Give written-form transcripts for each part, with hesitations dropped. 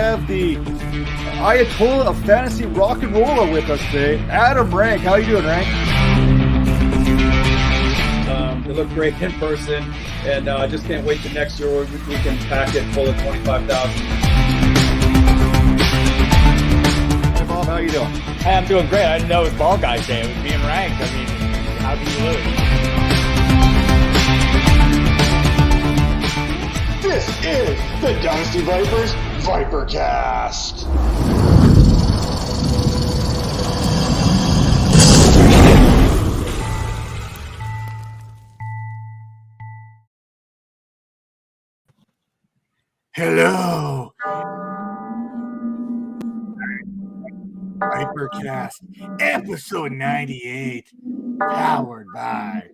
have the Ayatollah of fantasy rock and roller with us today, Adam Rank. How you doing, Rank? They look great in person, and I just can't wait till next year we can pack it full of 25,000. Hey, Bob, how you doing? Hey, I'm doing great. I didn't know it was Ball Guys Day. It was being ranked. I mean, how can you lose? This is the Dynasty Vipers ViperCast. Hello, ViperCast, episode 98, powered by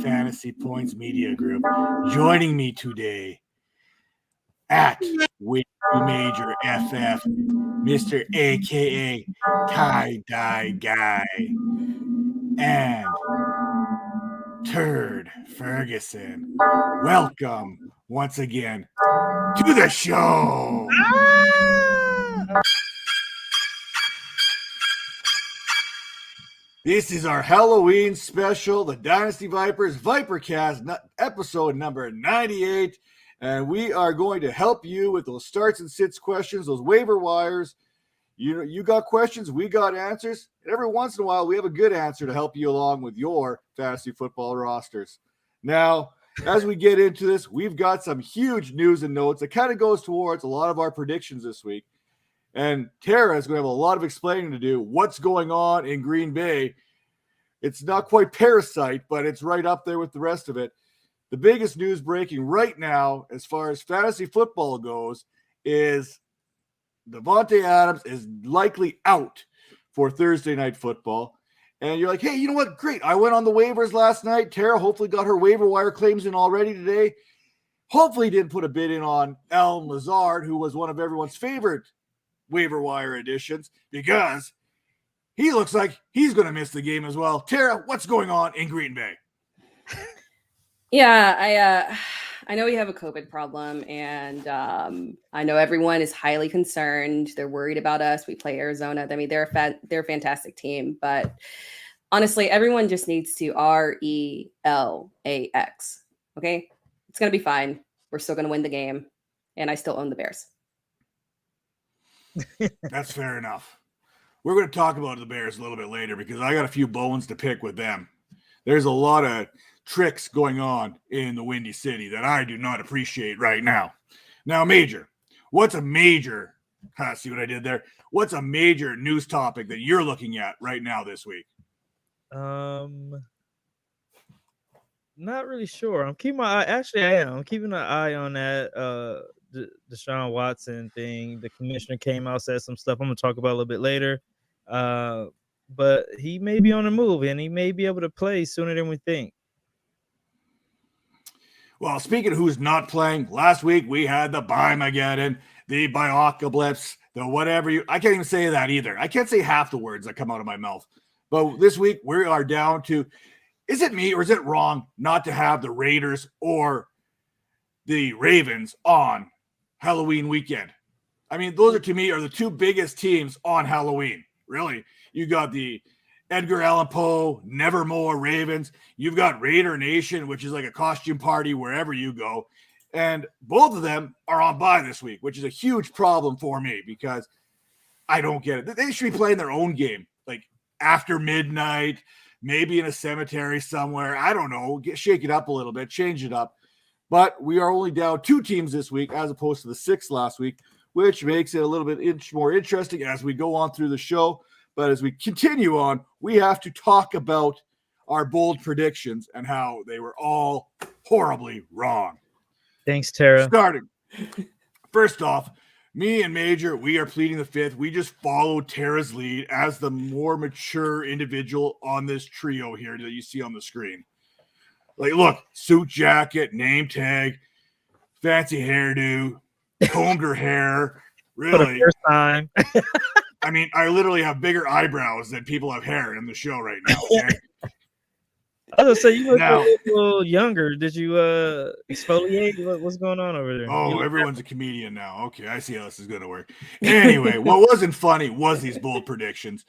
Fantasy Points Media Group. Joining me today at Major FF, Mr. AKA Tie-Dye Guy, and Turd Ferguson. Welcome once again to the show. This is our Halloween special, the Dynasty Vipers ViperCast, episode number 98. And we are going to help you with those starts and sits questions, those waiver wires. You got questions, we got answers. And every once in a while, we have a good answer to help you along with your fantasy football rosters. Now, as we get into this, we've got some huge news and notes that kind of goes towards a lot of our predictions this week. And Tara is going to have a lot of explaining to do. What's going on in Green Bay? It's not quite Parasite, but it's right up there with the rest of it. The biggest news breaking right now, as far as fantasy football goes, is Javonte Adams is likely out for Thursday night football. And you're like, hey, you know what? Great. I went on the waivers last night. Tara hopefully got her waiver wire claims in already today. Hopefully didn't put a bid in on Lazard, who was one of everyone's favorite waiver wire additions, because he looks like he's going to miss the game as well. Tara, what's going on in Green Bay? Yeah, I know we have a COVID problem, and I know everyone is highly concerned. They're worried about us. We play Arizona. I mean, they're a fantastic team, but honestly, everyone just needs to RELAX. Okay, it's gonna be fine. We're still gonna win the game, and I still own the Bears. That's fair enough. We're going to talk about the Bears a little bit later because I got a few bones to pick with them. There's a lot of tricks going on in the Windy City that I do not appreciate right now. Now, Major, what's a major see what I did there? What's a major news topic that you're looking at right now this week? Not really sure. I'm keeping my eye. Actually, I am. I'm keeping an eye on that Deshaun Watson thing. The commissioner came out, said some stuff I'm gonna talk about a little bit later. But he may be on the move, and he may be able to play sooner than we think. Well, speaking of who's not playing, last week we had the Bimageddon, the Biocalypse, the whatever you – I can't even say that either. I can't say half the words that come out of my mouth. But this week we are down to – is it me or is it wrong not to have the Raiders or the Ravens on Halloween weekend? I mean, those are, to me, are the two biggest teams on Halloween. Really, you got the Edgar Allan Poe, Nevermore Ravens. You've got Raider Nation, which is like a costume party wherever you go. And both of them are on bye this week, which is a huge problem for me because I don't get it. They should be playing their own game, like after midnight, maybe in a cemetery somewhere. I don't know. Shake it up a little bit, change it up. But we are only down 2 teams this week as opposed to the 6 last week, which makes it a little bit more interesting as we go on through the show. But as we continue on, we have to talk about our bold predictions and how they were all horribly wrong. Thanks, Tara. Starting. First off, me and Major, we are pleading the fifth. We just followed Tara's lead as the more mature individual on this trio here that you see on the screen. Like, look, suit jacket, name tag, fancy hairdo, combed her hair. Really? For the first time. I mean, I literally have bigger eyebrows than people have hair in the show right now. Okay? was gonna say you look Now- a little younger. Did you exfoliate? What's going on over there? Oh, everyone's a comedian now. Okay, I see how this is going to work. Anyway, what wasn't funny was these bold predictions.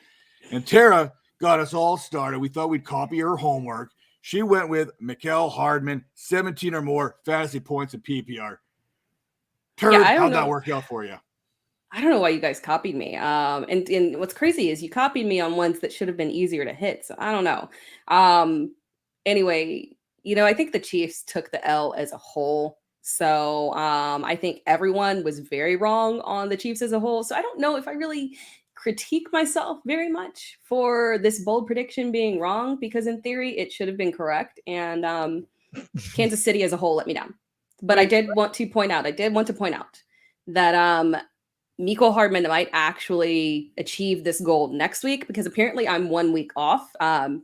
And Tara got us all started. We thought we'd copy her homework. She went with Mikael Hardman, 17 or more fantasy points in PPR. Tara, how'd that work out for you? I don't know why you guys copied me. And what's crazy is you copied me on ones that should have been easier to hit. So I don't know. Anyway, I think the Chiefs took the L as a whole. So I think everyone was very wrong on the Chiefs as a whole. So I don't know if I really critique myself very much for this bold prediction being wrong, because in theory it should have been correct. And Kansas City as a whole let me down. But I did want to point out that Mikael Hardman might actually achieve this goal next week, because apparently I'm 1 week off.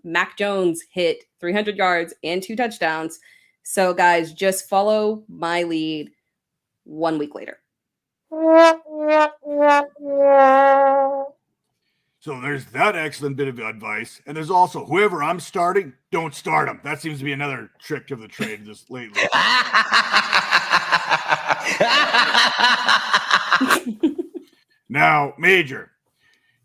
Mac Jones hit 300 yards and 2 touchdowns. So guys, just follow my lead 1 week later. So there's that excellent bit of advice. And there's also whoever I'm starting, don't start them. That seems to be another trick of the trade this lately. Now, Major,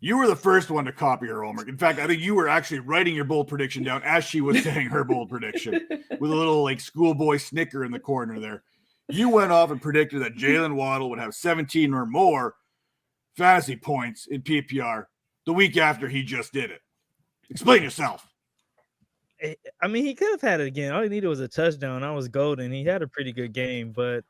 you were the first one to copy her homework. In fact, I think you were actually writing your bold prediction down as she was saying her bold prediction with a little schoolboy snicker in the corner there. You went off and predicted that Jalen Waddle would have 17 or more fantasy points in PPR the week after he just did it. Explain yourself. I mean, he could have had it again. All he needed was a touchdown. I was golden. He had a pretty good game, but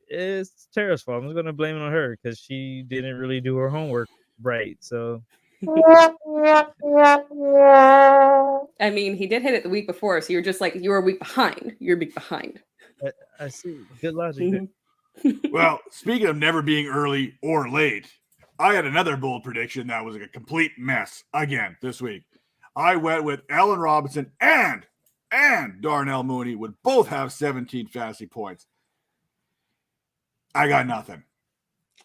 it's Tara's fault. I'm just going to blame it on her because she didn't really do her homework right. So, I mean, he did hit it the week before, so you're just you were a week behind. You're a week behind. I see. Good logic. Well, speaking of never being early or late, I had another bold prediction that was a complete mess again this week. I went with Allen Robinson and Darnell Mooney would both have 17 fantasy points. I got nothing.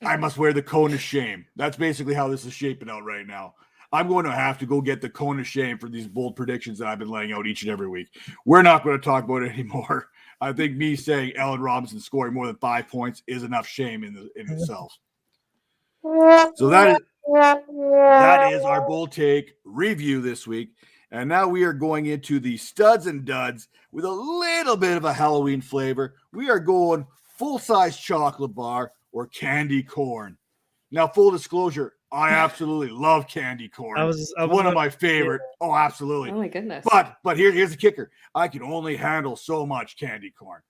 I must wear the cone of shame. That's basically how this is shaping out right now. I'm going to have to go get the cone of shame for these bold predictions that I've been laying out each and every week. We're not going to talk about it anymore. I think me saying Allen Robinson scoring more than 5 points is enough shame in itself. So that is our bold take review this week. And now we are going into the studs and duds with a little bit of a Halloween flavor. We are going full-size chocolate bar or candy corn. Now, full disclosure, I absolutely love candy corn. I was one of my favorite. Oh, absolutely. Oh my goodness. But here's the kicker. I can only handle so much candy corn.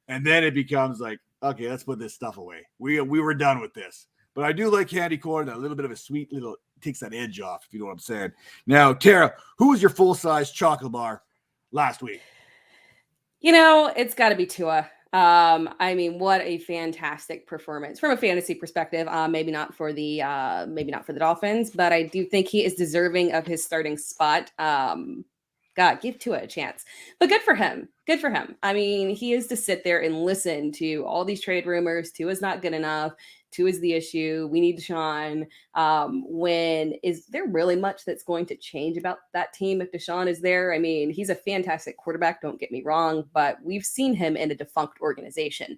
And then it becomes okay, let's put this stuff away. We were done with this. But I do like candy corn, a little bit of a sweet little, takes that edge off, if you know what I'm saying. Now, Tara, who was your full-size chocolate bar last week? It's got to be Tua. I mean, what a fantastic performance from a fantasy perspective. Maybe not for the Dolphins, but I do think he is deserving of his starting spot. God, give Tua a chance. But good for him. Good for him. I mean, he is to sit there and listen to all these trade rumors. Tua's not good enough. Tua's the issue. We need Deshaun. When is there really much that's going to change about that team if Deshaun is there? I mean, he's a fantastic quarterback, don't get me wrong, but we've seen him in a defunct organization.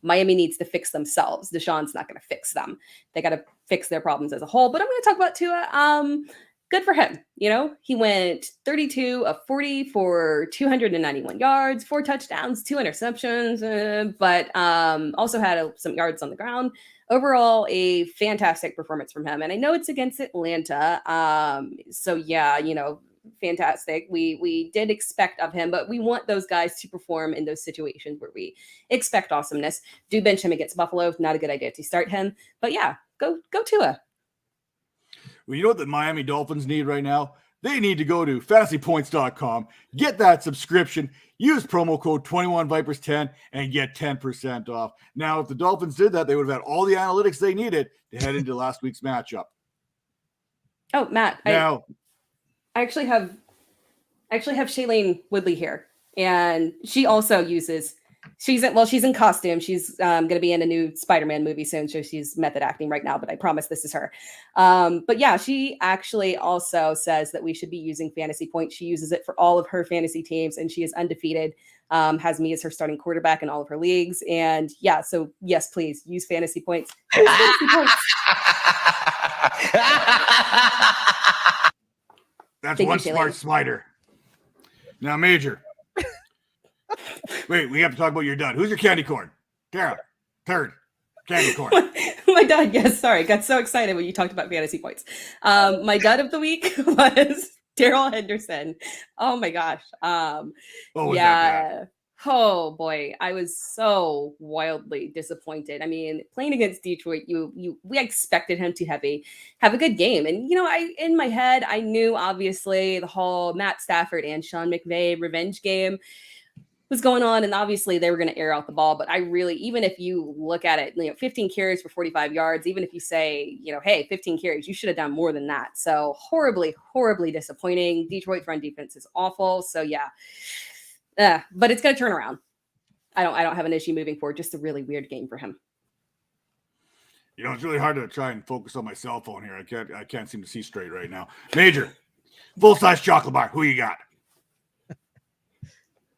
Miami needs to fix themselves. Deshaun's not going to fix them. They got to fix their problems as a whole. But I'm going to talk about Tua. Good for him. He went 32 of 40 for 291 yards, 4 touchdowns, 2 interceptions, but also had some yards on the ground. Overall, a fantastic performance from him. And I know it's against Atlanta. So yeah, fantastic. We did expect of him, but we want those guys to perform in those situations where we expect awesomeness. Do bench him against Buffalo. Not a good idea to start him, but yeah, go Tua. Well, you know what the Miami Dolphins need right now? They need to go to fantasypoints.com, get that subscription, use promo code 21Vipers10, and get 10% off. Now, if the Dolphins did that, they would have had all the analytics they needed to head into last week's matchup. Oh, Matt, now, I actually have Shailene Woodley here, and she also uses She's in costume. She's going to be in a new Spider-Man movie soon. So she's method acting right now, but I promise this is her. But yeah, she actually also says that we should be using fantasy points. She uses it for all of her fantasy teams, and she is undefeated. Has me as her starting quarterback in all of her leagues. And yeah, so yes, please use fantasy points. Use fantasy points. That's Thank one you, smart Taylor. slider. Now, Major. Wait, we have to talk about your dud. Who's your candy corn? Tara, third. Candy corn. My dud, yes, sorry. Got so excited when you talked about fantasy points. My dud of the week was Daryl Henderson. Oh my gosh. Was that Yeah. bad? Oh boy, I was so wildly disappointed. I mean, playing against Detroit, we expected him to have a good game. And in my head, I knew obviously the whole Matt Stafford and Sean McVay revenge game was going on, and obviously they were going to air out the ball. But I really, even if you look at it, 15 carries for 45 yards, even if you say, hey, 15 carries, you should have done more than that. So horribly, horribly disappointing. Detroit's run defense is awful. So yeah, but it's going to turn around. I don't have an issue moving forward. Just a really weird game for him. It's really hard to try and focus on my cell phone here. I can't seem to see straight right now. Major, full-size chocolate bar. Who you got?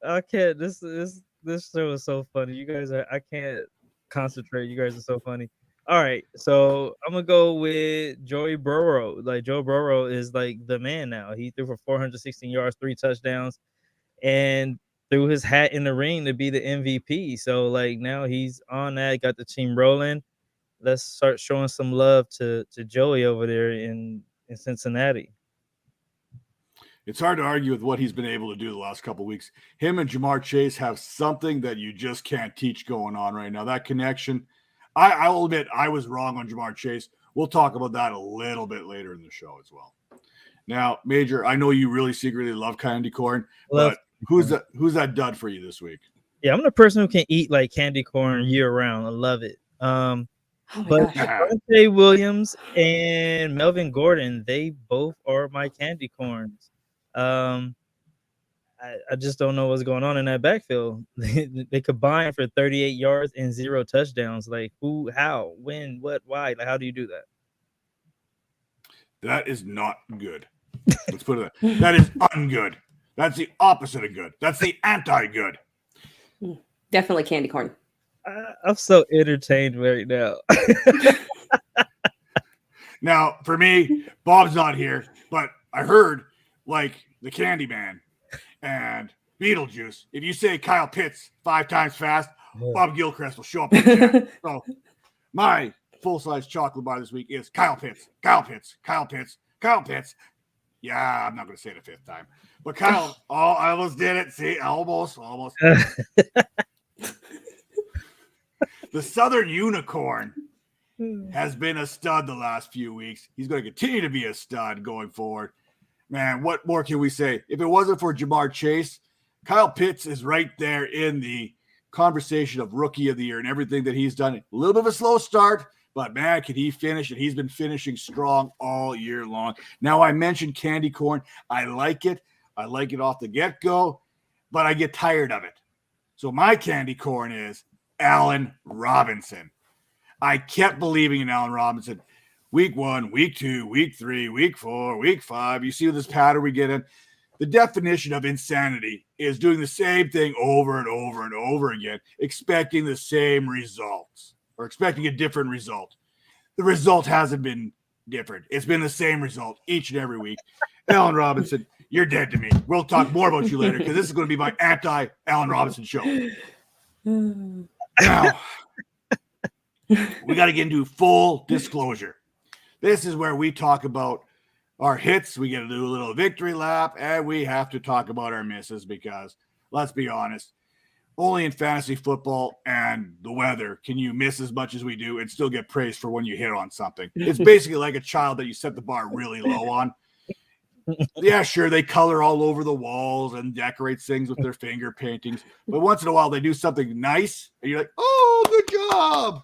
I can't. This show is so funny. You guys I can't concentrate. You guys are so funny. All right, so I'm gonna go with Joey Burrow. Like, Joe Burrow is like the man now. He threw for 416 yards, 3 touchdowns, and threw his hat in the ring to be the MVP. So like now he's on that, got the team rolling. Let's start showing some love to Joey over there in Cincinnati. It's hard to argue with what he's been able to do the last couple of weeks. Him and Jamar Chase have something that you just can't teach going on right now. That connection. I'll admit I was wrong on Jamar Chase. We'll talk about that a little bit later in the show as well. Now, Major, I know you really secretly love candy corn, but who's that dud for you this week? Yeah, I'm the person who can eat like candy corn year round. I love it. But Javonte Williams and Melvin Gordon, they both are my candy corns. I just don't know what's going on in that backfield. They combined for 38 yards and 0 touchdowns. Like, who, how, when, what, why? Like, how do you do that? That is not good. Let's put it that. That is ungood. That's the opposite of good. That's the anti-good. Definitely candy corn. I'm so entertained right now. Now, for me, Bob's not here, but I heard like the Candyman and Beetlejuice. If you say Kyle Pitts 5 times fast, Bob Gilchrist will show up in the chat. So my full-size chocolate bar this week is Kyle Pitts, Kyle Pitts, Kyle Pitts, Kyle Pitts. Yeah, I'm not going to say it a 5th time. But Kyle, I almost did it. See, almost. The Southern Unicorn has been a stud the last few weeks. He's going to continue to be a stud going forward. Man, what more can we say? If it wasn't for Jamar Chase, Kyle Pitts is right there in the conversation of rookie of the year and everything that he's done. A little bit of a slow start, but man, can he finish? And he's been finishing strong all year long. Now, I mentioned candy corn. I like it. I like it off the get-go, but I get tired of it. So my candy corn is Allen Robinson. I kept believing in Allen Robinson. Week 1, week 2, week 3, week 4, week 5. You see this pattern we get in. The definition of insanity is doing the same thing over and over and over again, expecting the same results or expecting a different result. The result hasn't been different. It's been the same result each and every week. Allen Robinson, you're dead to me. We'll talk more about you later because this is going to be my anti-Allen Robinson show. Now, we got to get into full disclosure. This is where we talk about our hits. We get to do a little victory lap, and we have to talk about our misses because, let's be honest, only in fantasy football and the weather can you miss as much as we do and still get praised for when you hit on something. It's basically like a child that you set the bar really low on. Yeah, sure, they color all over the walls and decorate things with their finger paintings, but once in a while they do something nice, and you're like, oh, good job.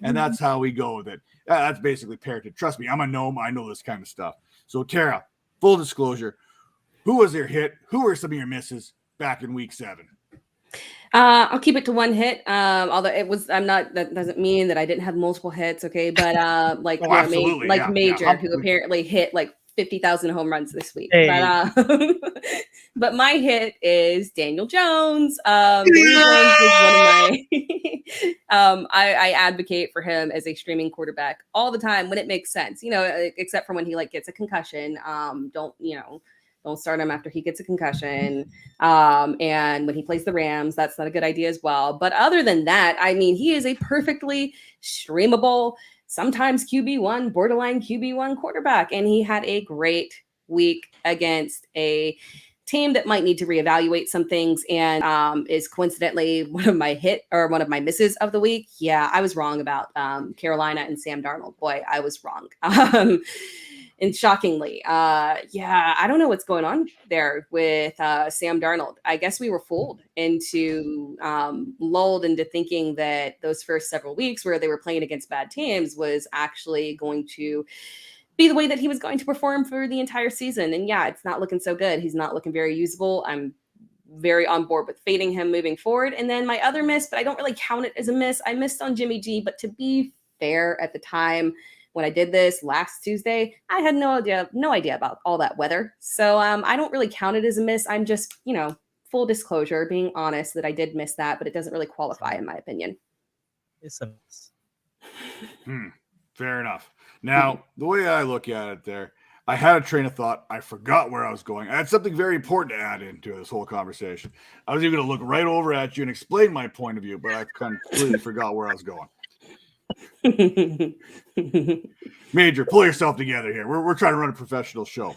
And that's how we go with it. That's basically parenting. Trust me, I'm a gnome. I know this kind of stuff. So, Tara, full disclosure, who was your hit? Who were some of your misses back in week 7? I'll keep it to one hit. Although that doesn't mean that I didn't have multiple hits. Okay. But absolutely. Major, who apparently hit like 50,000 home runs this week. Hey. But my hit is Daniel Jones. Daniel Jones is one of my I advocate for him as a streaming quarterback all the time when it makes sense, except for when he gets a concussion. Don't start him after he gets a concussion. And when he plays the Rams, that's not a good idea as well. But other than that, I mean, he is a perfectly streamable, sometimes QB1, borderline QB1 quarterback. And he had a great week against a team that might need to reevaluate some things, and is coincidentally one of my misses of the week. Yeah, I was wrong about Carolina and Sam Darnold. Boy, I was wrong. And shockingly, I don't know what's going on there with Sam Darnold. I guess we were lulled into thinking that those first several weeks where they were playing against bad teams was actually going to be the way that he was going to perform for the entire season. And yeah, it's not looking so good. He's not looking very usable. I'm very on board with fading him moving forward. And then my other miss, but I don't really count it as a miss. I missed on Jimmy G, but to be fair, at the time when I did this last Tuesday, I had no idea about all that weather. So I don't really count it as a miss. I'm just, full disclosure, being honest that I did miss that, but it doesn't really qualify in my opinion. It's a miss. Fair enough. Now, the way I look at it there, I had a train of thought. I forgot where I was going. I had something very important to add into this whole conversation. I was even going to look right over at you and explain my point of view, but I completely forgot where I was going. Major, pull yourself together here. We're trying to run a professional show.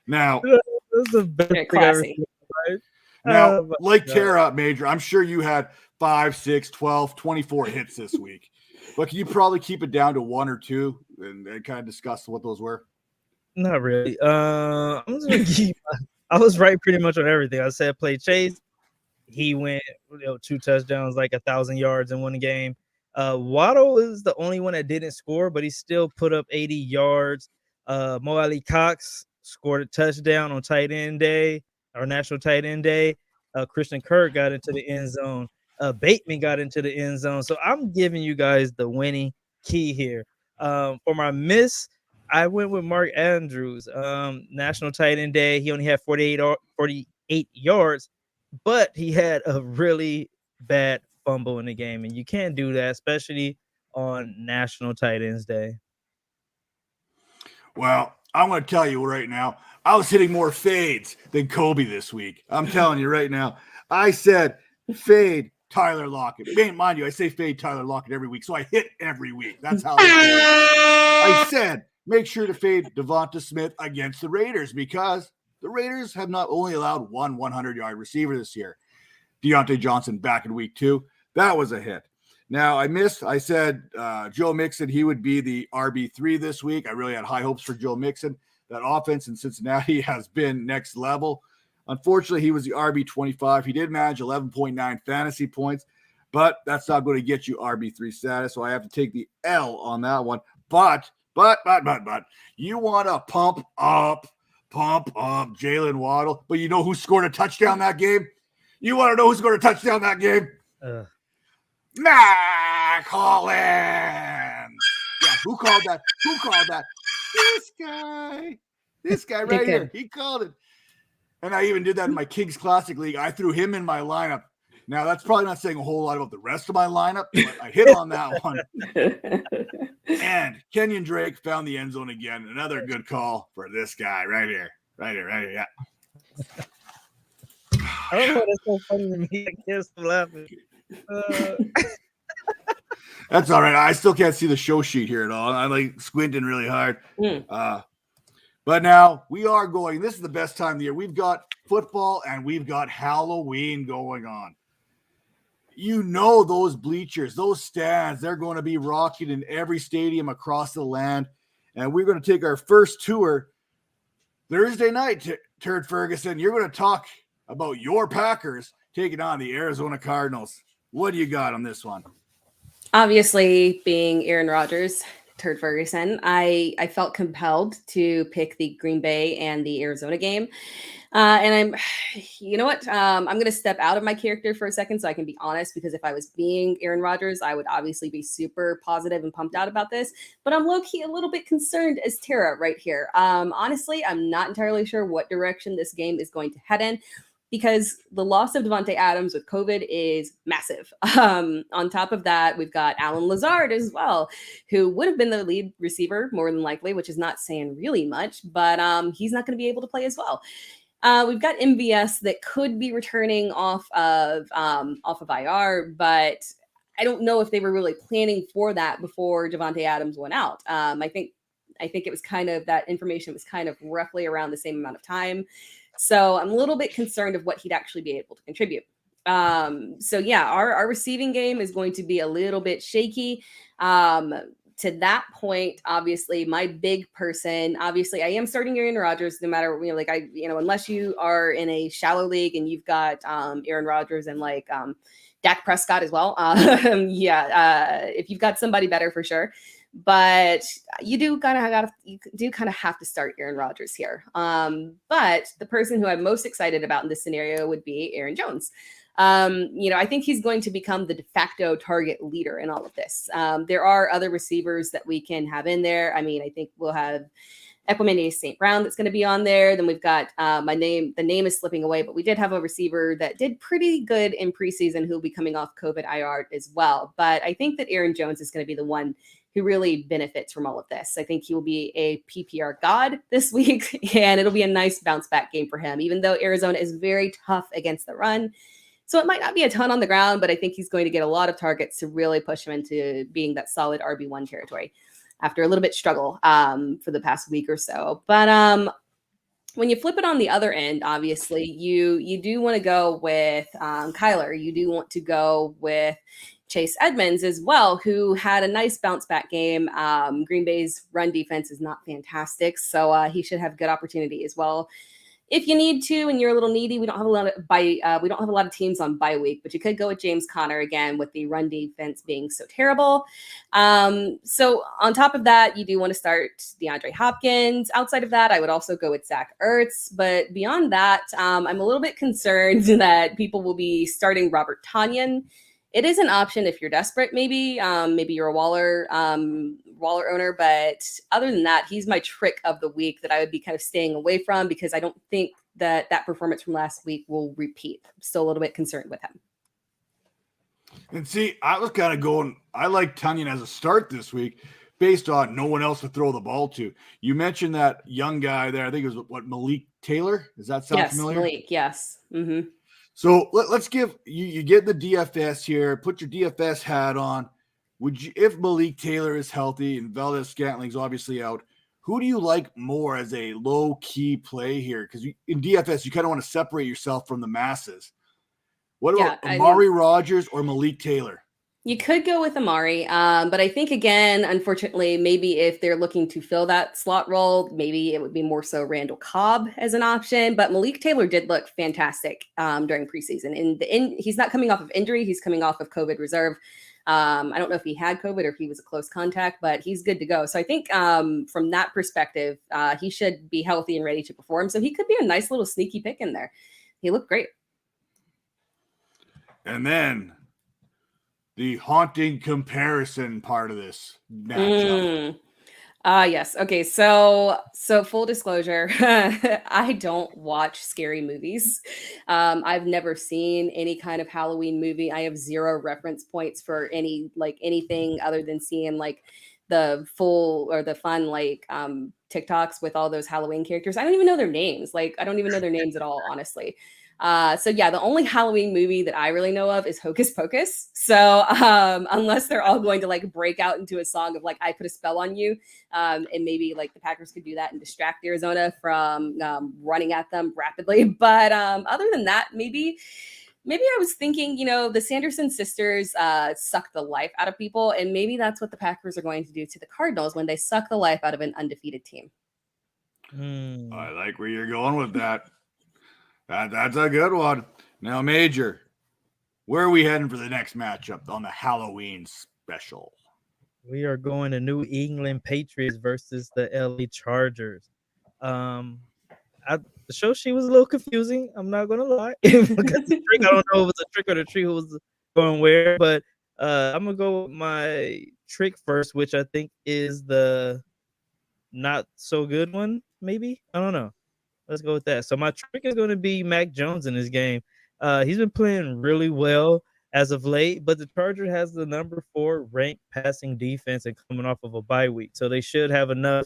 Now, this is the best thing I've ever seen, right? Now, like Tera, Major, I'm sure you had 5, 6, 12, 24 hits this week. But can you probably keep it down to 1 or 2 and kind of discuss what those were? Not really. I'm just gonna keep. I was right pretty much on everything. I said play Chase. He went 2 touchdowns, like 1,000 yards in one game. Waddle is the only one that didn't score, but he still put up 80 yards. Mo Ali Cox scored a touchdown on tight end day, our national tight end day. Christian Kirk got into the end zone. Bateman got into the end zone. So I'm giving you guys the winning key here. For my miss, I went with Mark Andrews. National tight end day. He only had 48 yards, but he had a really bad fumble in the game. And you can't do that, especially on National Tight Ends Day. Well, I'm going to tell you right now, I was hitting more fades than Kobe this week. I'm telling you right now. I said fade Tyler Lockett. Mind you, I say fade Tyler Lockett every week, so I hit every week. That's how I said make sure to fade Devonta Smith against the Raiders because the Raiders have not only allowed one 100-yard receiver this year. Deontay Johnson back in week 2. That was a hit. Now, I said Joe Mixon, he would be the RB3 this week. I really had high hopes for Joe Mixon. That offense in Cincinnati has been next level. Unfortunately, he was the RB25. He did manage 11.9 fantasy points, but that's not going to get you RB3 status, so I have to take the L on that one. But, you want to pump up Jalen Waddle, but you know who scored a touchdown that game? You want to know who scored a touchdown that game? Matt Collins. Yeah, who called that? This guy right here. He called it. And I even did that in my Kings Classic League. I threw him in my lineup. Now, that's probably not saying a whole lot about the rest of my lineup, but I hit on that one. And Kenyon Drake found the end zone again. Another good call for this guy right here. Yeah. I don't know why that's so funny to me. I can't stop laughing. That's all right. I still can't see the show sheet here at all. I'm squinting really hard. But now we are going. This is the best time of the year. We've got football and we've got Halloween going on. You know those bleachers, those stands, they're going to be rocking in every stadium across the land. And we're going to take our first tour Thursday night, Turd Ferguson. You're going to talk about your Packers taking on the Arizona Cardinals. What do you got on this one? Obviously, being Aaron Rodgers, Turd Ferguson. I felt compelled to pick the Green Bay and the Arizona game. And you know what? I'm going to step out of my character for a second so I can be honest, because if I was being Aaron Rodgers, I would obviously be super positive and pumped out about this. But I'm low-key a little bit concerned as Tera right here. Honestly, I'm not entirely sure what direction this game is going to head in, because the loss of Davante Adams with COVID is massive. On top of that, we've got Alan Lazard as well, who would have been the lead receiver more than likely, which is not saying really much, but he's not going to be able to play as well. We've got MVS that could be returning off of IR, but I don't know if they were really planning for that before Davante Adams went out. I think it was kind of, that information was kind of roughly around the same amount of time. So I'm a little bit concerned of what he'd actually be able to contribute. So yeah, our receiving game is going to be a little bit shaky. To that point, obviously, my big person, obviously, I am starting Aaron Rodgers no matter, unless you are in a shallow league and you've got Aaron Rodgers and Dak Prescott as well. If you've got somebody better for sure. But you do kind of have to start Aaron Rodgers here. But the person who I'm most excited about in this scenario would be Aaron Jones. I think he's going to become the de facto target leader in all of this. There are other receivers that we can have in there. I mean, I think we'll have Eyukman St. Brown that's going to be on there. Then we've got the name is slipping away, but we did have a receiver that did pretty good in preseason who'll be coming off COVID IR as well. But I think that Aaron Jones is going to be the one who really benefits from all of this. I think he will be a PPR god this week, and it'll be a nice bounce back game for him, even though Arizona is very tough against the run. So it might not be a ton on the ground, but I think he's going to get a lot of targets to really push him into being that solid RB1 territory after a little bit struggle for the past week or so. But when you flip it on the other end, obviously, you do want to go with Kyler. You do want to go with Chase Edmonds as well, who had a nice bounce back game. Green Bay's run defense is not fantastic, so he should have good opportunity as well. If you need to, and you're a little needy, we don't have a lot of teams on bye week, but you could go with James Conner again with the run defense being so terrible. So on top of that, you do want to start DeAndre Hopkins. Outside of that, I would also go with Zach Ertz. But beyond that, I'm a little bit concerned that people will be starting Robert Tonyan. It is an option if you're desperate, maybe you're a Waller owner, but other than that, he's my trick of the week that I would be kind of staying away from, because I don't think that performance from last week will repeat. I'm still a little bit concerned with him. And see, I was kind of going, I like Tonyan as a start this week based on no one else to throw the ball to. You mentioned that young guy there. I think it was Malik Taylor. Does that sound familiar? Malik, yes. Mm-hmm. So let's give you get the DFS here. Put your DFS hat on. Would you, if Malik Taylor is healthy and Valdez-Scantling's obviously out, who do you like more as a low key play here? Because in DFS you kind of want to separate yourself from the masses. What about Amari Rodgers or Malik Taylor? You could go with Amari, but I think, again, unfortunately, maybe if they're looking to fill that slot role, maybe it would be more so Randall Cobb as an option. But Malik Taylor did look fantastic during preseason. And he's not coming off of injury. He's coming off of COVID reserve. I don't know if he had COVID or if he was a close contact, but he's good to go. So I think from that perspective, he should be healthy and ready to perform. So he could be a nice little sneaky pick in there. He looked great. And then the haunting comparison part of this matchup. Yes. Okay. So full disclosure, I don't watch scary movies. I've never seen any kind of Halloween movie. I have zero reference points for anything other than seeing the full or the fun TikToks with all those Halloween characters. I don't even know their names. I don't even know their names at all, honestly. So yeah, the only Halloween movie that I really know of is Hocus Pocus. So unless they're all going to break out into a song of I put a spell on you, and maybe the Packers could do that and distract Arizona from running at them rapidly. But other than that, maybe I was thinking, the Sanderson sisters suck the life out of people, and maybe that's what the Packers are going to do to the Cardinals when they suck the life out of an undefeated team. I like where you're going with that. That's a good one. Now, Major, where are we heading for the next matchup on the Halloween special? We are going to New England Patriots versus the LA Chargers. The show sheet was a little confusing. I'm not gonna lie. Because the trick, I don't know if it was a trick or the tree who was going where, but I'm gonna go with my trick first, which I think is the not so good one. Maybe, I don't know. Let's go with that. So my trick is going to be Mac Jones in this game. He's been playing really well as of late, but the Charger has the number 4 ranked passing defense and coming off of a bye week, so they should have enough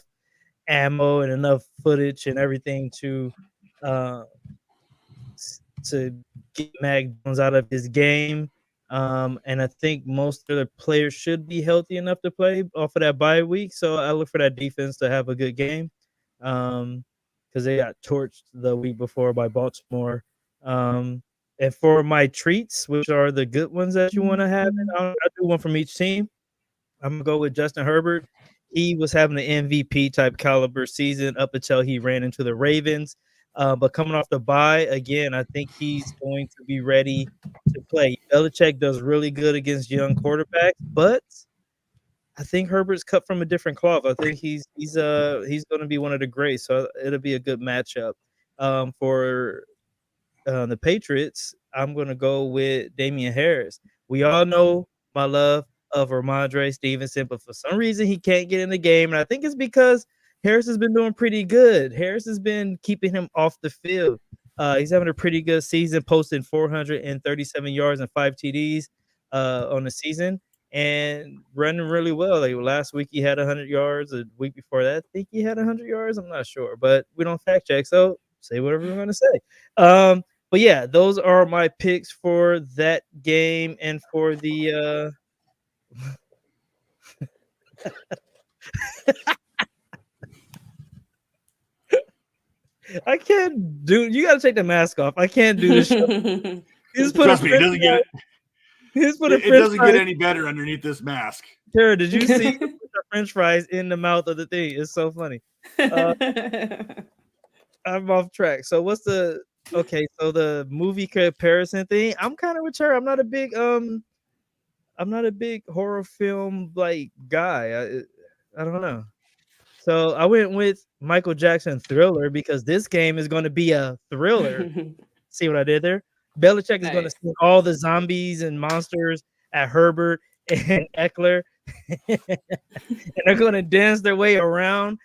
ammo and enough footage and everything to get Mac Jones out of his game. And I think most of the players should be healthy enough to play off of that bye week. So I look for that defense to have a good game. Because they got torched the week before by Baltimore. And for my treats, which are the good ones that you want to have, and I'll do one from each team. I'm going to go with Justin Herbert. He was having an MVP type caliber season up until he ran into the Ravens. But coming off the bye, again, I think he's going to be ready to play. Belichick does really good against young quarterbacks, but I think Herbert's cut from a different cloth. I think he's going to be one of the greats, so it'll be a good matchup. For the Patriots, I'm going to go with Damian Harris. We all know my love of Ramondre Stevenson, but for some reason he can't get in the game, and I think it's because Harris has been doing pretty good. Harris has been keeping him off the field. He's having a pretty good season, posting 437 yards and 5 TDs on the season, and running really well. Like last week he had 100 yards. A week before that, I think he had 100 yards. I'm not sure, but we don't fact check, so say whatever we're going to say. But yeah, those are my picks for that game and for the I can't do. You got to take the mask off. I can't do this show. Trust me, it doesn't get it doesn't get any better underneath this mask. Tara, did you see the French fries in the mouth of the thing? It's so funny. I'm off track. So what's the so the movie comparison thing? I'm kind of with her. I'm not a big horror film like guy. I don't know. So I went with Michael Jackson Thriller because this game is going to be a thriller. See what I did there? Belichick is going to send all the zombies and monsters at Herbert and Eckler, and they're going to dance their way around.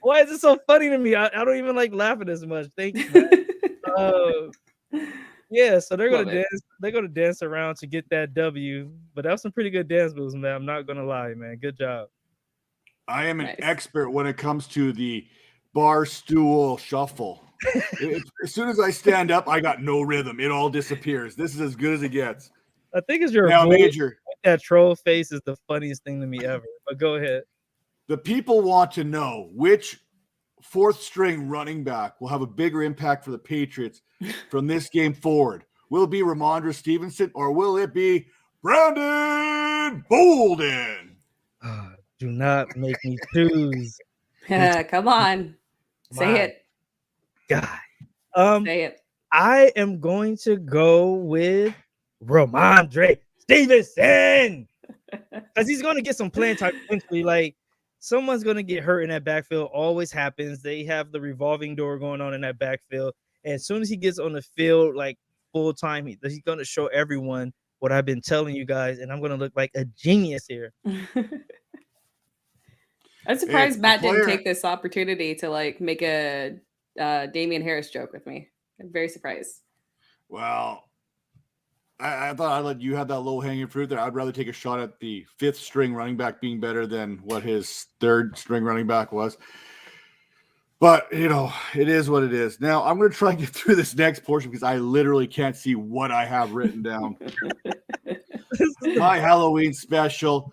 Why is it so funny to me? I don't even like laughing as much. Thank you. Yeah, so they're gonna dance. They're gonna dance around to get that W. But that was some pretty good dance moves, man. I'm not gonna lie, man. Good job. I am an expert when it comes to the bar stool shuffle. As soon as I stand up, I got no rhythm. It all disappears. This is as good as it gets. I think it's your now, Major. That troll face is the funniest thing to me ever. But go ahead. The people want to know which fourth string running back will have a bigger impact for the Patriots from this game forward. Will it be Ramondre Stevenson or will it be Brandon Bolden? Do not make me choose. Come on. Say it. God. Say it. I am going to go with Ramondre Stevenson because he's going to get some playing time eventually. Like, someone's going to get hurt in that backfield. Always happens. They have the revolving door going on in that backfield. And as soon as he gets on the field, like full time, he's going to show everyone what I've been telling you guys. And I'm going to look like a genius here. I'm surprised Matt didn't take this opportunity to like make a Damian Harris joke with me. I'm very surprised. Well, I thought I'd let you have that low hanging fruit there. I'd rather take a shot at the fifth string running back being better than what his third string running back was. But, you know, it is what it is. Now, I'm going to try and get through this next portion because I literally can't see what I have written down. My Halloween special.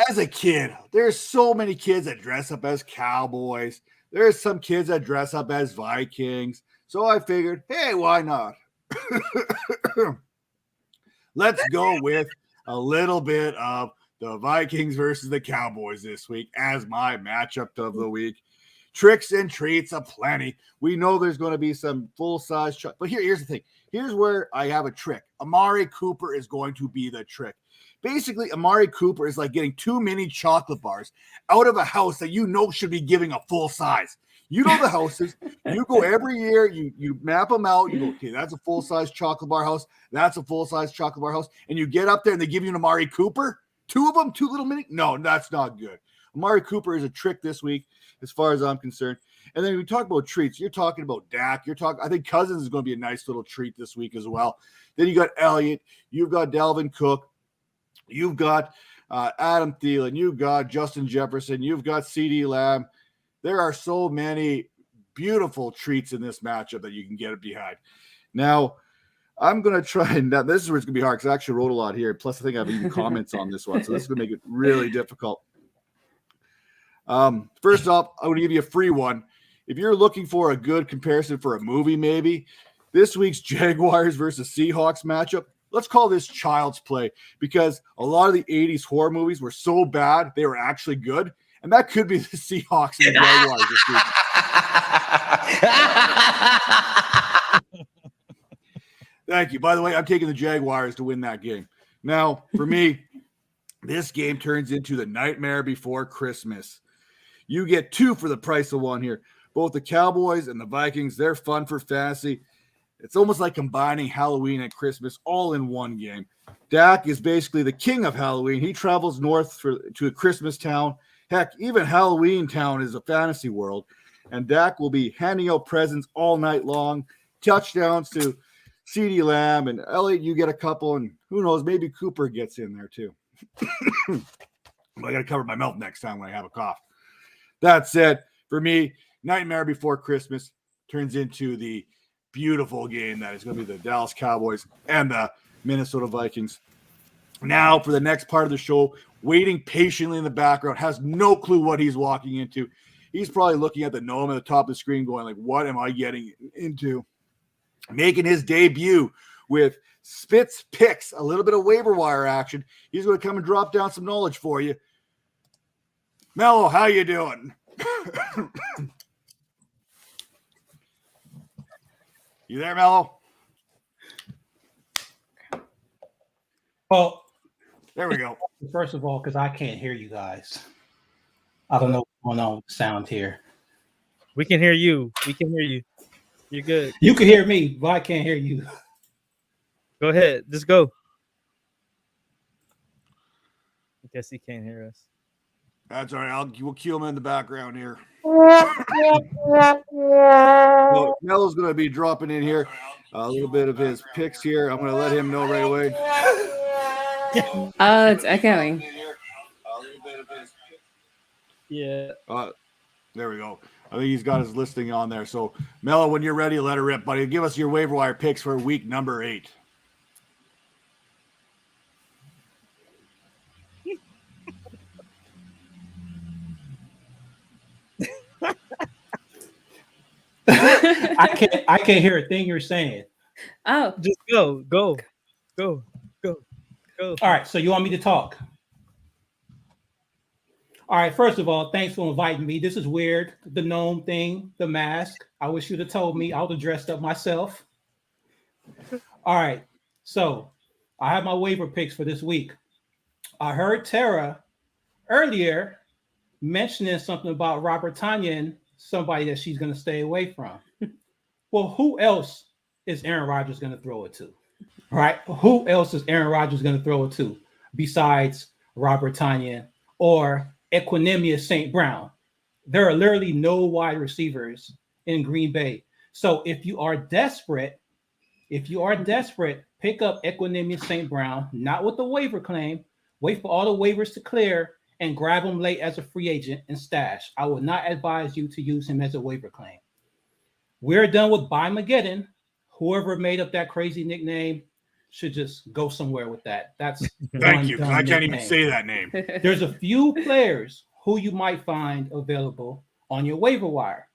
As a kid, there's so many kids that dress up as cowboys. There's some kids that dress up as Vikings. So I figured, hey, why not? Let's go with a little bit of the Vikings versus the Cowboys this week as my matchup of the week. tricks and treats aplenty. We know there's going to be some full-size but here's the thing. Here's where I have a trick. Amari Cooper is going to be the trick. Basically, Amari Cooper is like getting too many chocolate bars out of a house that you know should be giving a full size. You know the houses. You go every year. You map them out. You go, okay, that's a full-size chocolate bar house. That's a full-size chocolate bar house. And you get up there and they give you an Amari Cooper. 2 of them, 2 little mini. No, that's not good. Amari Cooper is a trick this week, as far as I'm concerned. And then we talk about treats. You're talking about Dak. I think Cousins is going to be a nice little treat this week as well. Then you got Elliott. You've got Dalvin Cook. You've got Adam Thielen. You've got Justin Jefferson. You've got CeeDee Lamb. There are so many beautiful treats in this matchup that you can get it behind. Now, I'm going to try and this is where it's going to be hard because I actually wrote a lot here. Plus, I think I have even comments on this one. So this is going to make it really difficult. First off, I'm going to give you a free one. If you're looking for a good comparison for a movie, maybe this week's Jaguars versus Seahawks matchup, let's call this child's play because a lot of the 80s horror movies were so bad, they were actually good. And that could be the Seahawks and the Jaguars this week. Thank you. By the way, I'm taking the Jaguars to win that game. Now, for me, this game turns into the nightmare before Christmas. You get 2 for the price of 1 here. Both the Cowboys and the Vikings, they're fun for fantasy. It's almost like combining Halloween and Christmas all in one game. Dak is basically the king of Halloween. He travels north to a Christmas town. Heck, even Halloween town is a fantasy world. And Dak will be handing out presents all night long. Touchdowns to CeeDee Lamb and Elliott, you get a couple. And who knows, maybe Cooper gets in there too. I got to cover my mouth next time when I have a cough. That said, for me, nightmare before Christmas turns into the beautiful game that is going to be the Dallas Cowboys and the Minnesota Vikings. Now for the next part of the show, waiting patiently in the background, has no clue what he's walking into. He's probably looking at the gnome at the top of the screen going like, what am I getting into? Making his debut with Spitz Picks, a little bit of waiver wire action. He's going to come and drop down some knowledge for you. Mello, how you doing? You there, Mello? Well, there we go. First of all, because I can't hear you guys. I don't know what's going on with the sound here. We can hear you. We can hear you. You're good. You can hear me, but I can't hear you. Go ahead. Just go. I guess he can't hear us. That's all right. We'll cue him in the background here. So Mello's going to be dropping in here a little bit of his picks here. I'm going to let him know right away. It's echoing. Yeah. There we go. I think he's got his listing on there. So, Mello, when you're ready, let her rip, buddy. Give us your waiver wire picks for week number 8. I can't hear a thing you're saying. Oh, Just go. All right, so you want me to talk? All right, first of all, thanks for inviting me. This is weird. The gnome thing, the mask. I wish you'd have told me. I would have dressed up myself. All right, so I have my waiver picks for this week. I heard Tera earlier mentioning something about Robert Tonyan, somebody that she's going to stay away from. Well, who else is Aaron Rodgers going to throw it to? Right? Who else is Aaron Rodgers going to throw it to besides Robert Tonyan or Equanimous St. Brown? There are literally no wide receivers in Green Bay. So if you are desperate, pick up Equanimous St. Brown, not with the waiver claim. Wait for all the waivers to clear and grab him late as a free agent and stash. I would not advise you to use him as a waiver claim. We're done with By-Mageddon. Whoever made up that crazy nickname should just go somewhere with that. That's Thank you. I can't even say that name. There's a few players who you might find available on your waiver wire.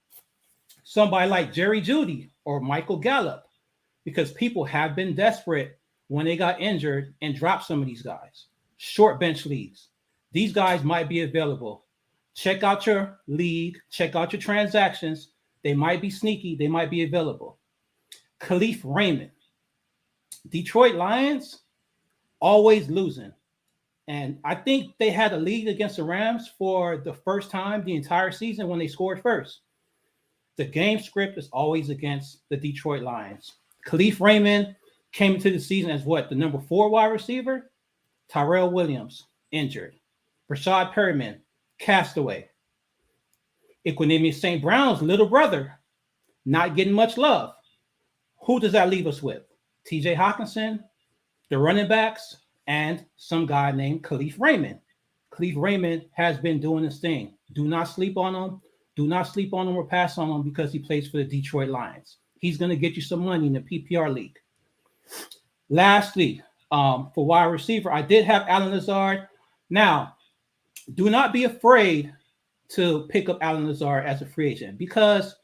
Somebody like Jerry Jeudy or Michael Gallup, because people have been desperate when they got injured and dropped some of these guys. Short bench leagues. These guys might be available. Check out your league. Check out your transactions. They might be sneaky. They might be available. Khalil Raymond. Detroit Lions, always losing. And I think they had a lead against the Rams for the first time the entire season when they scored first. The game script is always against the Detroit Lions. Khalil Raymond came into the season as what? The number 4 wide receiver? Tyrell Williams, injured. Rashad Perriman, castaway. Equanimous St. Brown's little brother, not getting much love. Who does that leave us with? TJ Hawkinson, the running backs, and some guy named Khalil Raymond. Khalil Raymond has been doing this thing. Do not sleep on him. Do not sleep on him or pass on him because he plays for the Detroit Lions. He's going to get you some money in the PPR league. Lastly, for wide receiver, I did have Alan Lazard. Now, do not be afraid to pick up Alan Lazard as a free agent because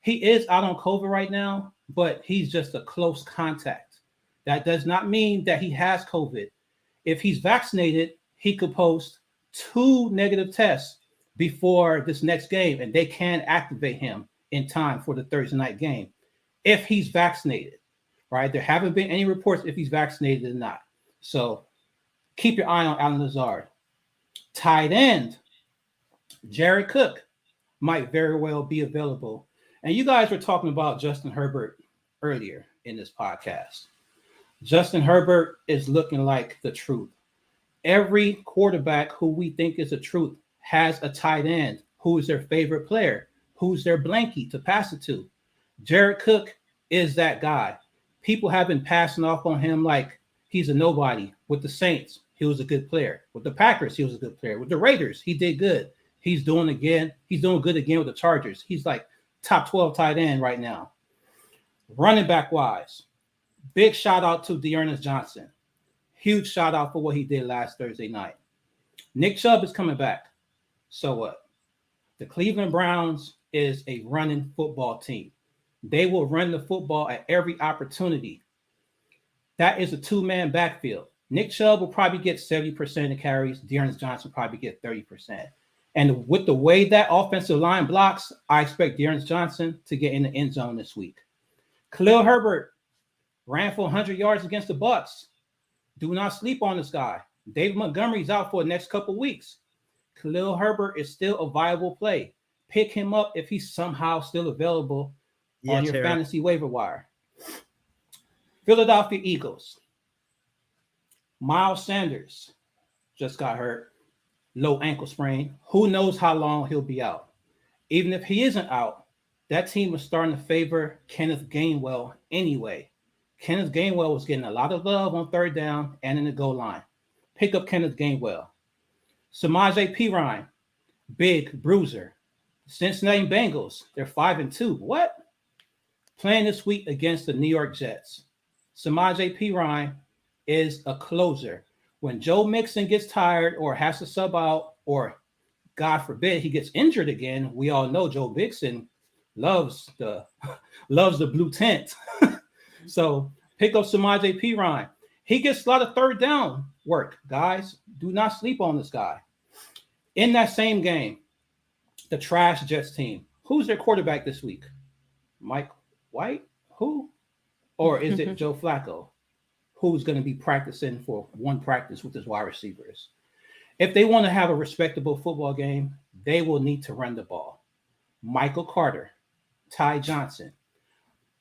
he is out on COVID right now, but he's just a close contact. That does not mean that he has COVID. If he's vaccinated, he could post 2 negative tests before this next game, and they can activate him in time for the Thursday night game if he's vaccinated, right? There haven't been any reports if he's vaccinated or not. So keep your eye on Alan Lazard. Tight end, Jared Cook might very well be available. And you guys were talking about Justin Herbert earlier in this podcast. Justin Herbert is looking like the truth. Every quarterback who we think is the truth has a tight end who is their favorite player, who's their blankie to pass it to. Jared Cook is that guy. People have been passing off on him like he's a nobody. With the Saints, he was a good player. With the Packers, he was a good player. With the Raiders, he did good. He's doing good again with the Chargers. He's like top 12 tight end right now. Running back wise, big shout out to Dearness Johnson. Huge shout out for what he did last Thursday night. Nick Chubb is coming back. So what? The Cleveland Browns is a running football team. They will run the football at every opportunity. That is a 2-man backfield. Nick Chubb will probably get 70% of carries. Dearness Johnson will probably get 30%. And with the way that offensive line blocks, I expect Dearness Johnson to get in the end zone this week. Khalil Herbert ran for 100 yards against the Bucs. Do not sleep on this guy. David Montgomery's out for the next couple weeks. Khalil Herbert is still a viable play. Pick him up if he's somehow still available on your fantasy waiver wire. Philadelphia Eagles. Miles Sanders just got hurt. Low ankle sprain. Who knows how long he'll be out? Even if he isn't out, that team is starting to favor Kenneth Gainwell anyway. Kenneth Gainwell was getting a lot of love on third down and in the goal line. Pick up Kenneth Gainwell. Samaje Perine, big bruiser. Cincinnati Bengals, they're 5-2. What? Playing this week against the New York Jets. Samaje Perine is a closer. When Joe Mixon gets tired or has to sub out, or God forbid he gets injured again, we all know Joe Mixon loves the blue tent. So pick up Samaje Perine. He gets a lot of third down work, guys. Do not sleep on this guy. In that same game, the trash Jets team. Who's their quarterback this week? Mike White? Who? Or is it Joe Flacco? Who's going to be practicing for one practice with his wide receivers? If they want to have a respectable football game, they will need to run the ball. Michael Carter, Ty Johnson.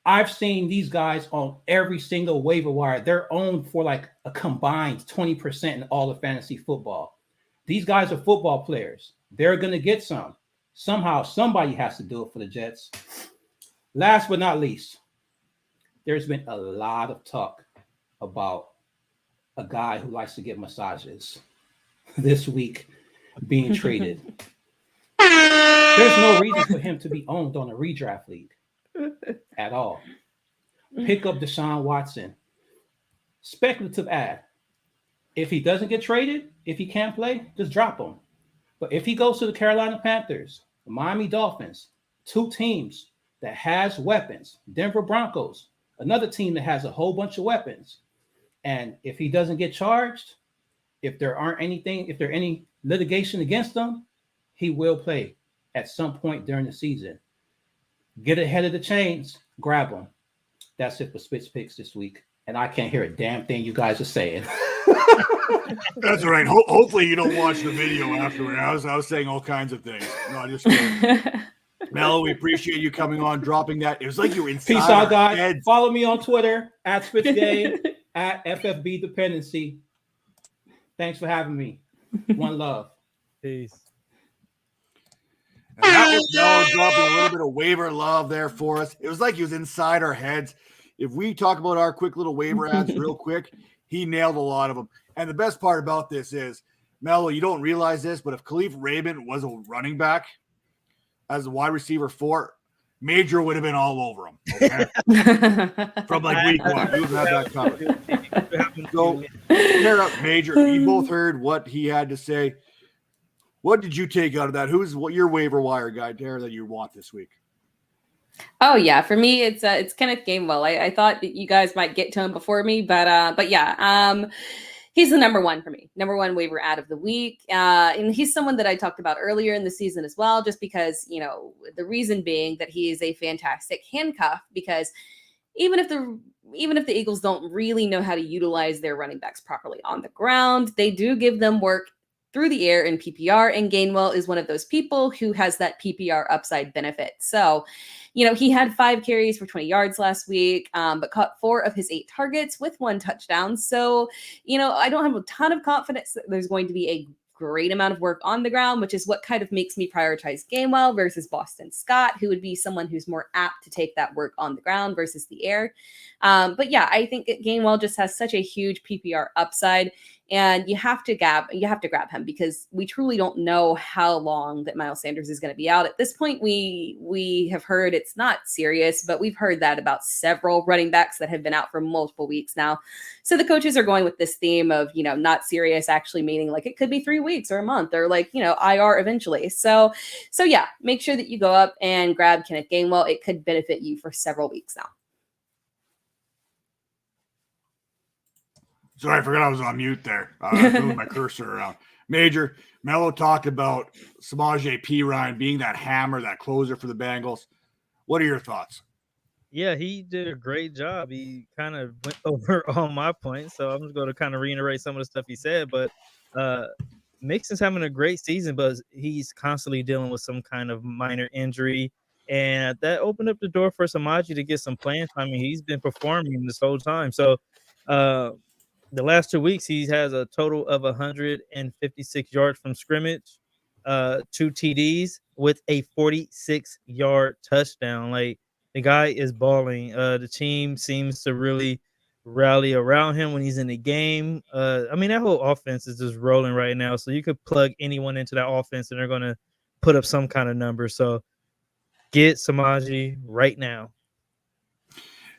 I've seen these guys on every single waiver wire. They're owned for like a combined 20% in all of fantasy football. These guys are football players. They're going to get some. Somehow, somebody has to do it for the Jets. Last but not least, there's been a lot of talk about a guy who likes to get massages this week being traded. There's no reason for him to be owned on a redraft league at all. Pick up Deshaun Watson. Speculative ad. If he doesn't get traded, if he can't play, just drop him. But if he goes to the Carolina Panthers, the Miami Dolphins, 2 teams that has weapons, Denver Broncos, another team that has a whole bunch of weapons, and if he doesn't get charged, if there any litigation against him, he will play at some point during the season. Get ahead of the chains, grab him. That's it for Spitz Picks this week. And I can't hear a damn thing you guys are saying. That's all right. Hopefully you don't watch the video afterward. I was saying all kinds of things. No, just kidding. Mel, we appreciate you coming on, dropping that. It was like you were inside. Peace out, guys. Heads. Follow me on Twitter at SpitzGame at FFB Dependency. Thanks for having me. One love. Peace. And that was Mel dropping a little bit of waiver love there for us. It was like he was inside our heads. If we talk about our quick little waiver ads real quick, he nailed a lot of them. And the best part about this is, Mel, you don't realize this, but if Khalil Herbert was a running back as a wide receiver 4, Major would have been all over him. Okay? From like week 1. You would have that covered. So, Tera, Major, you both heard what he had to say. What did you take out of that? Who's your waiver wire guy, Tera, that you want this week? Oh yeah, for me it's Kenneth Gainwell. I thought that you guys might get to him before me, but yeah, he's the number one for me, number one waiver ad of the week, and he's someone that I talked about earlier in the season as well, just because the reason being that he is a fantastic handcuff, because even if the Eagles don't really know how to utilize their running backs properly on the ground, they do give them work through the air in PPR, and Gainwell is one of those people who has that PPR upside benefit. So, he had 5 carries for 20 yards last week, but caught 4 of his 8 targets with 1 touchdown. So, I don't have a ton of confidence that there's going to be a great amount of work on the ground, which is what kind of makes me prioritize Gainwell versus Boston Scott, who would be someone who's more apt to take that work on the ground versus the air. But yeah, I think Gainwell just has such a huge PPR upside, and you have to grab him, because we truly don't know how long that Miles Sanders is going to be out. At this point, we have heard it's not serious, but we've heard that about several running backs that have been out for multiple weeks now. So the coaches are going with this theme of, not serious, actually meaning like it could be 3 weeks or a month or like, IR eventually. So yeah, make sure that you go up and grab Kenneth Gainwell. It could benefit you for several weeks now. Sorry, I forgot I was on mute there. I moved my cursor around. Major, Mello talked about Samaje Perine being that hammer, that closer for the Bengals. What are your thoughts? Yeah, he did a great job. He kind of went over all my points, so I'm just going to kind of reiterate some of the stuff he said. But Mixon's having a great season, but he's constantly dealing with some kind of minor injury, and that opened up the door for Samaje to get some playing time. I mean, he's been performing this whole time. So the last 2 weeks, he has a total of 156 yards from scrimmage, 2 TDs with a 46-yard touchdown. Like, the guy is balling. The team seems to really rally around him when he's in the game. I mean, that whole offense is just rolling right now. So you could plug anyone into that offense, and they're going to put up some kind of number. So get Samaje right now.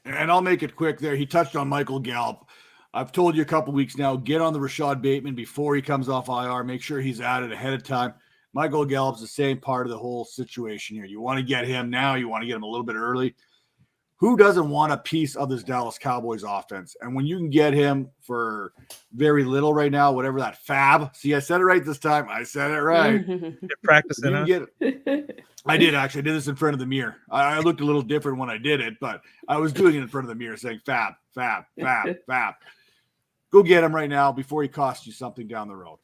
And I'll make it quick there. He touched on Michael Gallup. I've told you a couple weeks now, get on the Rashad Bateman before he comes off IR. Make sure he's at it ahead of time. Michael Gallup's the same part of the whole situation here. You want to get him now. You want to get him a little bit early. Who doesn't want a piece of this Dallas Cowboys offense? And when you can get him for very little right now, whatever that fab. See, I said it right this time. I said it right. You're practicing, huh? I did, actually. I did this in front of the mirror. I looked a little different when I did it, but I was doing it in front of the mirror saying fab, fab, fab, fab. Go get him right now before he costs you something down the road.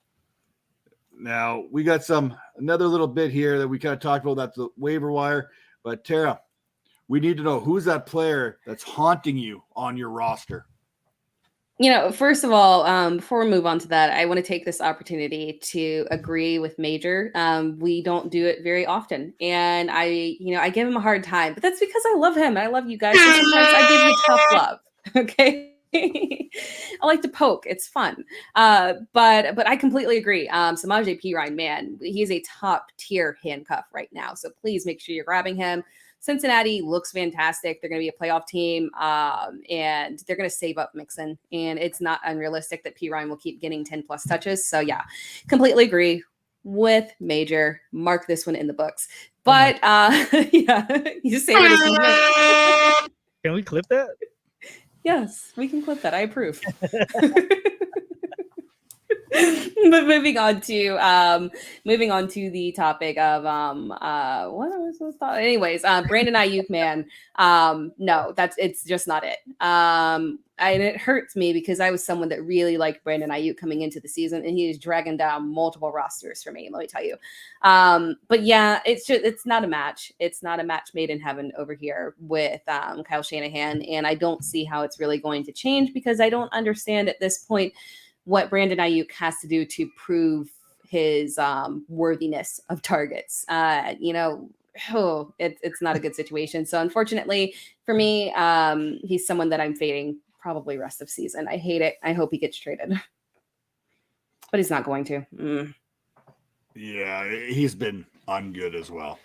Now, we got another little bit here that we kind of talked about. That's the waiver wire. But, Tera, we need to know, who's that player that's haunting you on your roster? First of all, before we move on to that, I want to take this opportunity to agree with Major. We don't do it very often. And I give him a hard time, but that's because I love him. I love you guys. So sometimes I give you tough love. Okay. I like to poke. It's fun. But I completely agree. Samaje Perine, man, he's a top tier handcuff right now. So please make sure you're grabbing him. Cincinnati looks fantastic. They're going to be a playoff team, and they're going to save up Mixon. And it's not unrealistic that Perine will keep getting 10 plus touches. So yeah, completely agree with Major. Mark this one in the books. But yeah, you say it. Can we clip that? Yes, we can clip that. I approve. But moving on to the topic of what was this thought? Anyways, Brandon Ayuk, man. No, it's just not it. And it hurts me because I was someone that really liked Brandon Ayuk coming into the season, and he is dragging down multiple rosters for me, let me tell you. But yeah, it's not a match. It's not a match made in heaven over here with Kyle Shanahan, and I don't see how it's really going to change because I don't understand at this point what Brandon Ayuk has to do to prove his worthiness of targets. It's not a good situation. So unfortunately for me, he's someone that I'm fading probably rest of season. I hate it. I hope he gets traded, but he's not going to. Yeah, he's been ungood as well.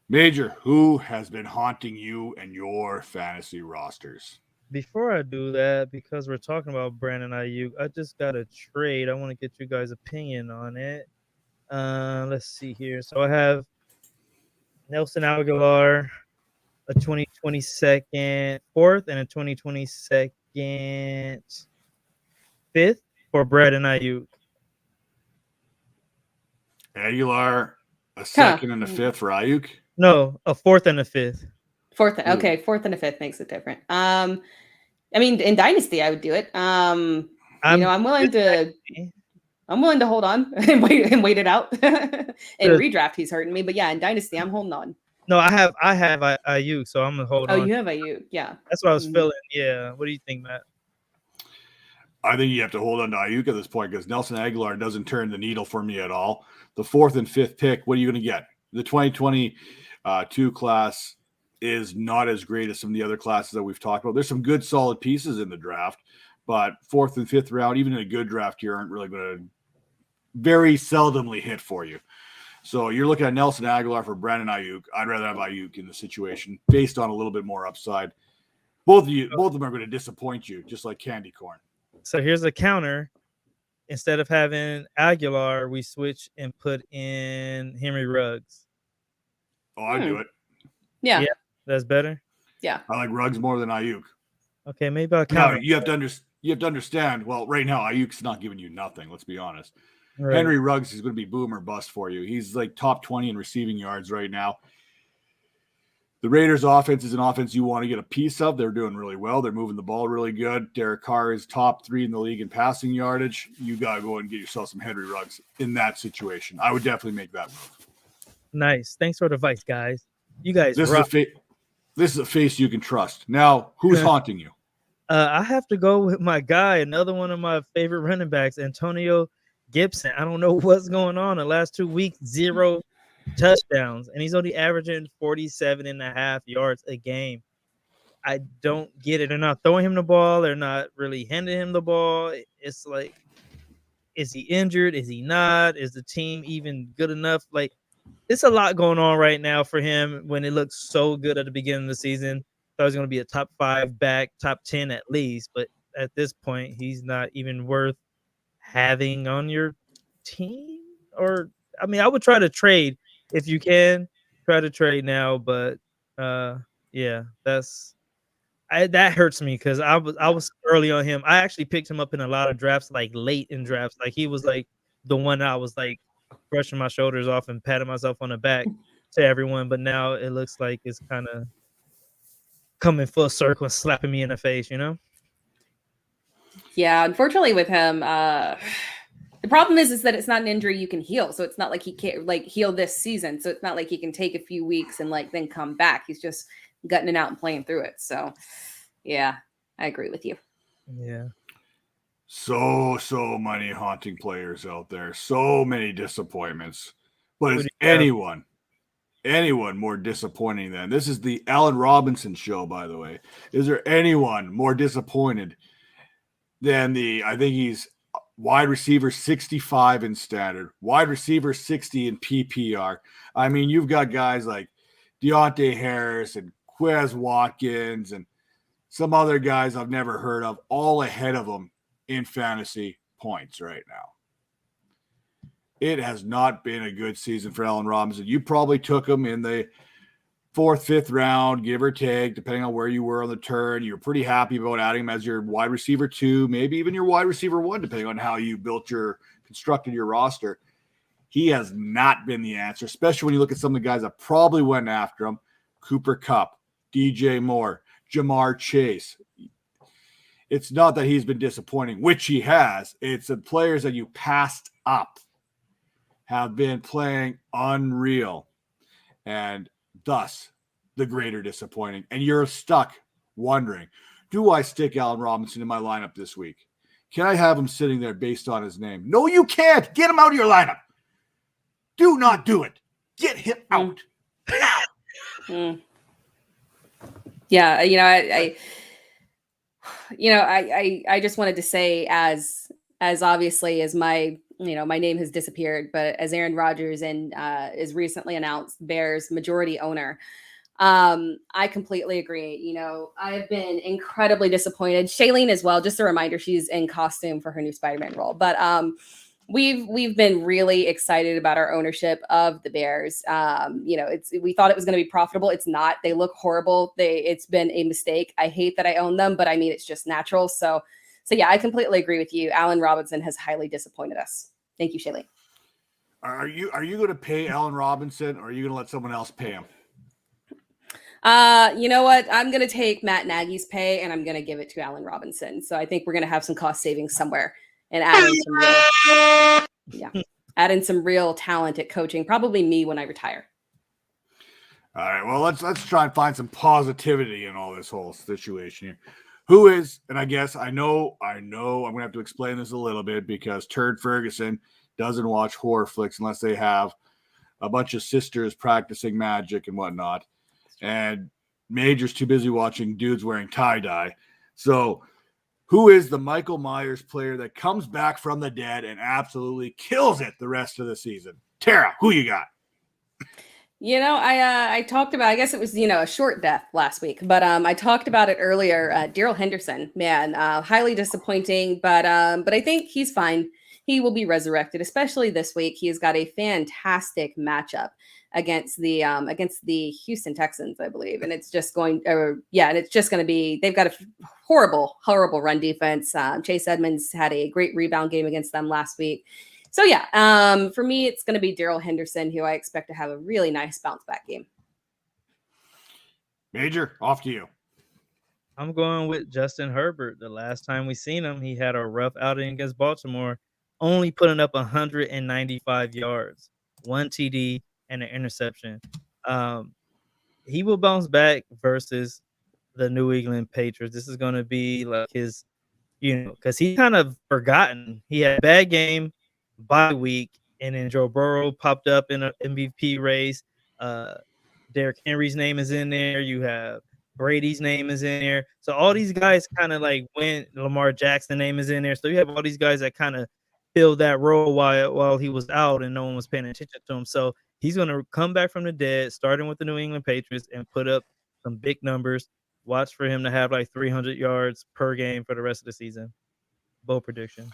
Major, who has been haunting you and your fantasy rosters? Before I do that, because we're talking about Brandon Ayuk, I just got a trade. I want to get you guys' opinion on it. Let's see here. So I have Nelson Aguilar, a 2022nd fourth and a 2022nd fifth for Brandon Ayuk. Aguilar, a second and a fifth for Ayuk? No, a fourth and a fifth. Fourth and a fifth makes it different. I mean, in Dynasty, I would do it. I'm willing to hold on and wait it out. In redraft, he's hurting me, but yeah, in Dynasty, I'm holding on. No, I have Ayuk, so I'm gonna hold on. Oh, you have Ayuk, yeah. That's what I was feeling. Yeah. What do you think, Matt? I think you have to hold on to Ayuk at this point because Nelson Aguilar doesn't turn the needle for me at all. The fourth and fifth pick, what are you going to get? The 2022 class is not as great as some of the other classes that we've talked about. There's some good, solid pieces in the draft, but fourth and fifth round, even in a good draft here, aren't really going to very seldomly hit for you. So you're looking at Nelson Aguilar for Brandon Ayuk. I'd rather have Ayuk in the situation based on a little bit more upside. Both of them are going to disappoint you, just like candy corn. So here's a counter. Instead of having Aguilar, we switch and put in Henry Ruggs. Oh, I'd do it. Yeah. That's better. Yeah. I like Ruggs more than Ayuk. Okay, maybe I'll counter. No, you have to understand. Well, right now Ayuk's not giving you nothing. Let's be honest. Right. Henry Ruggs is going to be boom or bust for you. He's like top 20 in receiving yards right now. The Raiders' offense is an offense you want to get a piece of. They're doing really well. They're moving the ball really good. Derek Carr is top 3 in the league in passing yardage. You got to go and get yourself some Henry Ruggs in that situation. I would definitely make that move. Nice. Thanks for the advice, guys. You guys This rock. is a face you can trust. Now, who's haunting you? I have to go with my guy, another one of my favorite running backs, Antonio Gibson. I don't know what's going on. The last 2 weeks, 0 touchdowns, and he's only averaging 47.5 yards a game. I don't get it. They're not throwing him the ball. They're not really handing him the ball. It's like, is he injured? Is he not? Is the team even good enough? Like, it's a lot going on right now for him when it looks so good at the beginning of the season. Thought he was going to be a top 5 back, top 10 at least, but at this point, he's not even worth having on your team. Or, I mean, I would try to trade if you can. Try to trade now, but yeah, that hurts me because I was early on him. I actually picked him up in a lot of drafts, like late in drafts. Like he was like the one I was like brushing my shoulders off and patting myself on the back to everyone. But now it looks like it's kind of coming full circle and slapping me in the face, you know? Yeah, unfortunately with him, the problem is that it's not an injury you can heal. So it's not like he can't like heal this season. So it's not like he can take a few weeks and like then come back. He's just gutting it out and playing through it. So yeah, I agree with you. Yeah. So many haunting players out there. So many disappointments. But is anyone more disappointing than this? Is the Allen Robinson show, by the way. Is there anyone more disappointed than I think he's wide receiver 65 in standard, wide receiver 60 in PPR. I mean, you've got guys like Deontay Harris and Quez Watkins and some other guys I've never heard of all ahead of them in fantasy points right now. It has not been a good season for Allen Robinson. You probably took him in the 4th, 5th round, give or take, depending on where you were on the turn. You're pretty happy about adding him as your wide receiver 2, maybe even your wide receiver 1, depending on how you constructed your roster. He has not been the answer, especially when you look at some of the guys that probably went after him. Cooper Kupp, DJ Moore, Jamar Chase. It's not that he's been disappointing, which he has. It's the players that you passed up have been playing unreal, and thus the greater disappointing. And you're stuck wondering, do I stick Allen Robinson in my lineup this week? Can I have him sitting there based on his name? No, you can't. Get him out of your lineup. Do not do it. Get him out now. Yeah, I just wanted to say, as obviously as my name has disappeared, but as Aaron Rodgers and is recently announced Bears majority owner, I completely agree. I have been incredibly disappointed. Shailene as well. Just a reminder, she's in costume for her new Spider-Man role, but we've been really excited about our ownership of the Bears. We thought it was going to be profitable. It's not. They look horrible. It's been a mistake. I hate that I own them, but I mean, it's just natural. So yeah, I completely agree with you. Allen Robinson has highly disappointed us. Thank you, Shailene. Are you going to pay Allen Robinson, or are you going to let someone else pay him? You know what? I'm going to take Matt Nagy's pay and I'm going to give it to Allen Robinson. So I think we're going to have some cost savings somewhere and add in some real talent at coaching. Probably me when I retire. All right. Well, let's try and find some positivity in all this whole situation here. Who is, and I guess I know I'm going to have to explain this a little bit because Turd Ferguson doesn't watch horror flicks unless they have a bunch of sisters practicing magic and whatnot. And Major's too busy watching dudes wearing tie-dye. So who is the Michael Myers player that comes back from the dead and absolutely kills it the rest of the season? Tara, who you got? I talked about, I guess it was, a short death last week, but I talked about it earlier. Daryl Henderson, man, highly disappointing, but I think he's fine. He will be resurrected, especially this week. He has got a fantastic matchup against the Houston Texans, I believe. And it's just going to be, they've got a horrible run defense. Chase Edmonds had a great rebound game against them last week. So yeah, for me, it's going to be Daryl Henderson, who I expect to have a really nice bounce back game. Major, off to you. I'm going with Justin Herbert. The last time we seen him, he had a rough outing against Baltimore, only putting up 195 yards, 1 TD, and an interception. He will bounce back versus the New England Patriots. This is going to be like his, because he kind of forgotten. He had a bad game, bye week, and then Joe Burrow popped up in an MVP race. Derrick Henry's name is in there. You have Brady's name is in there. So all these guys kind of like went. Lamar Jackson name is in there. So you have all these guys that kind of filled that role while he was out and no one was paying attention to him. So he's going to come back from the dead, starting with the New England Patriots, and put up some big numbers. Watch for him to have like 300 yards per game for the rest of the season. Bold prediction.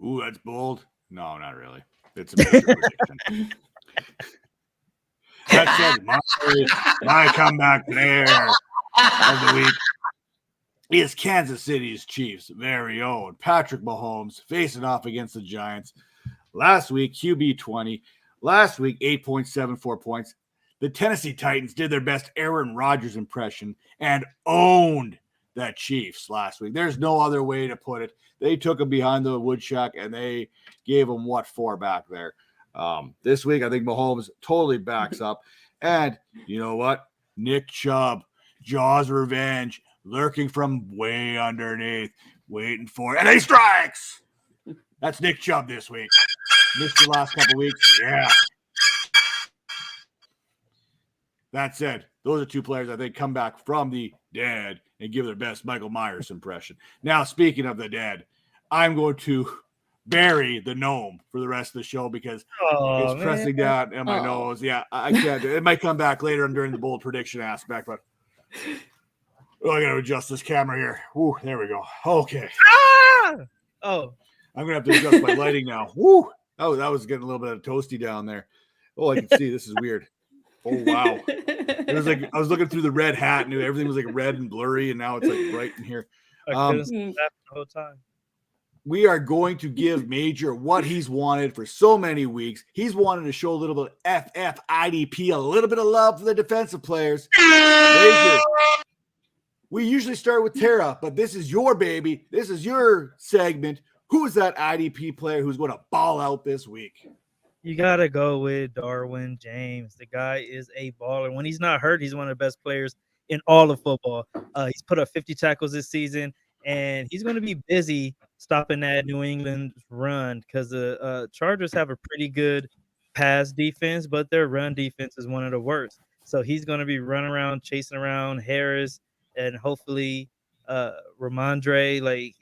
Ooh, that's bold. No, not really. It's a major prediction. That said, my comeback player of the week is Kansas City's Chiefs' very own Patrick Mahomes facing off against the Giants. Last week, QB 20. Last week, 8.74 points. The Tennessee Titans did their best Aaron Rodgers impression and owned the Chiefs last week. There's no other way to put it. They took him behind the woodshack and they gave him for back there. This week, I think Mahomes totally backs up. And you know what? Nick Chubb, Jaws revenge, lurking from way underneath, waiting for it. And he strikes! That's Nick Chubb this week. Missed the last couple weeks. Yeah. That said, those are two players I think come back from the dead and give their best Michael Myers impression. Now, speaking of the dead, I'm going to bury the gnome for the rest of the show because it's pressing down in my nose. Yeah, I can't do it. It might come back later on during the bold prediction aspect, but I got to adjust this camera here. Ooh, there we go. Okay. I'm going to have to adjust my lighting now. Woo! Oh, that was getting a little bit of toasty down there. Oh, I can see. This is weird. Oh, wow. It was like I was looking through the red hat and everything was like red and blurry, and now it's like bright in here. I couldn't stop the whole time. We are going to give Major what he's wanted for so many weeks. He's wanted to show a little bit of IDP, a little bit of love for the defensive players. Major, we usually start with Tera, but this is your baby. This is your segment. Who is that IDP player who's going to ball out this week? You got to go with Darwin James. The guy is a baller. When he's not hurt, he's one of the best players in all of football. He's put up 50 tackles this season, and he's going to be busy stopping that New England run because the Chargers have a pretty good pass defense, but their run defense is one of the worst. So he's going to be running around, chasing around Harris, and hopefully Ramondre. Like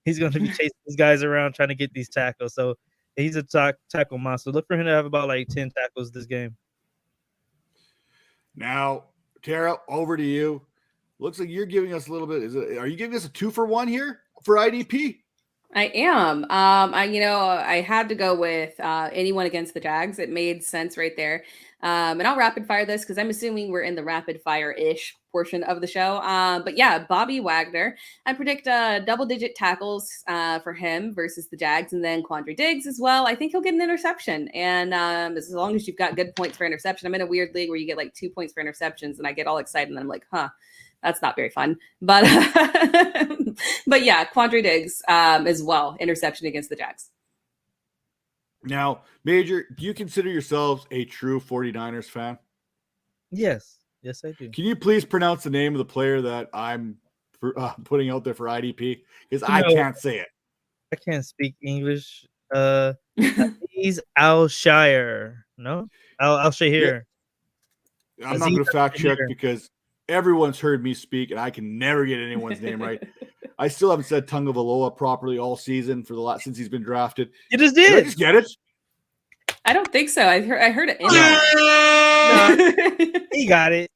he's going to be chasing these guys around trying to get these tackles. So he's a tackle monster. Look for him to have about like 10 tackles this game. Now, Tera, over to you. Looks like you're giving us a little bit. Are you giving us a 2-for-1 here for IDP? I am. I had to go with anyone against the Jags. It made sense right there. And I'll rapid fire this because I'm assuming we're in the rapid fire-ish portion of the show. But yeah, Bobby Wagner. I predict double-digit tackles for him versus the Jags, and then Quandre Diggs as well. I think he'll get an interception. And as long as you've got good points for interception, I'm in a weird league where you get like 2 points for interceptions, and I get all excited, and I'm like, that's not very fun. But but yeah, Quandre Diggs as well, interception against the Jags. Now, Major, do you consider yourselves a true 49ers fan? Yes, I do. Can you please pronounce the name of the player that I'm putting out there for IDP? Because I can't say it. I can't speak English. He's Alshire. No? Alshire. Yeah. I'm not going to fact check because everyone's heard me speak, and I can never get anyone's name right. I still haven't said Tungavaloa properly all season since he's been drafted. You just did. Did I just get it? I don't think so. I heard it. No. He got it.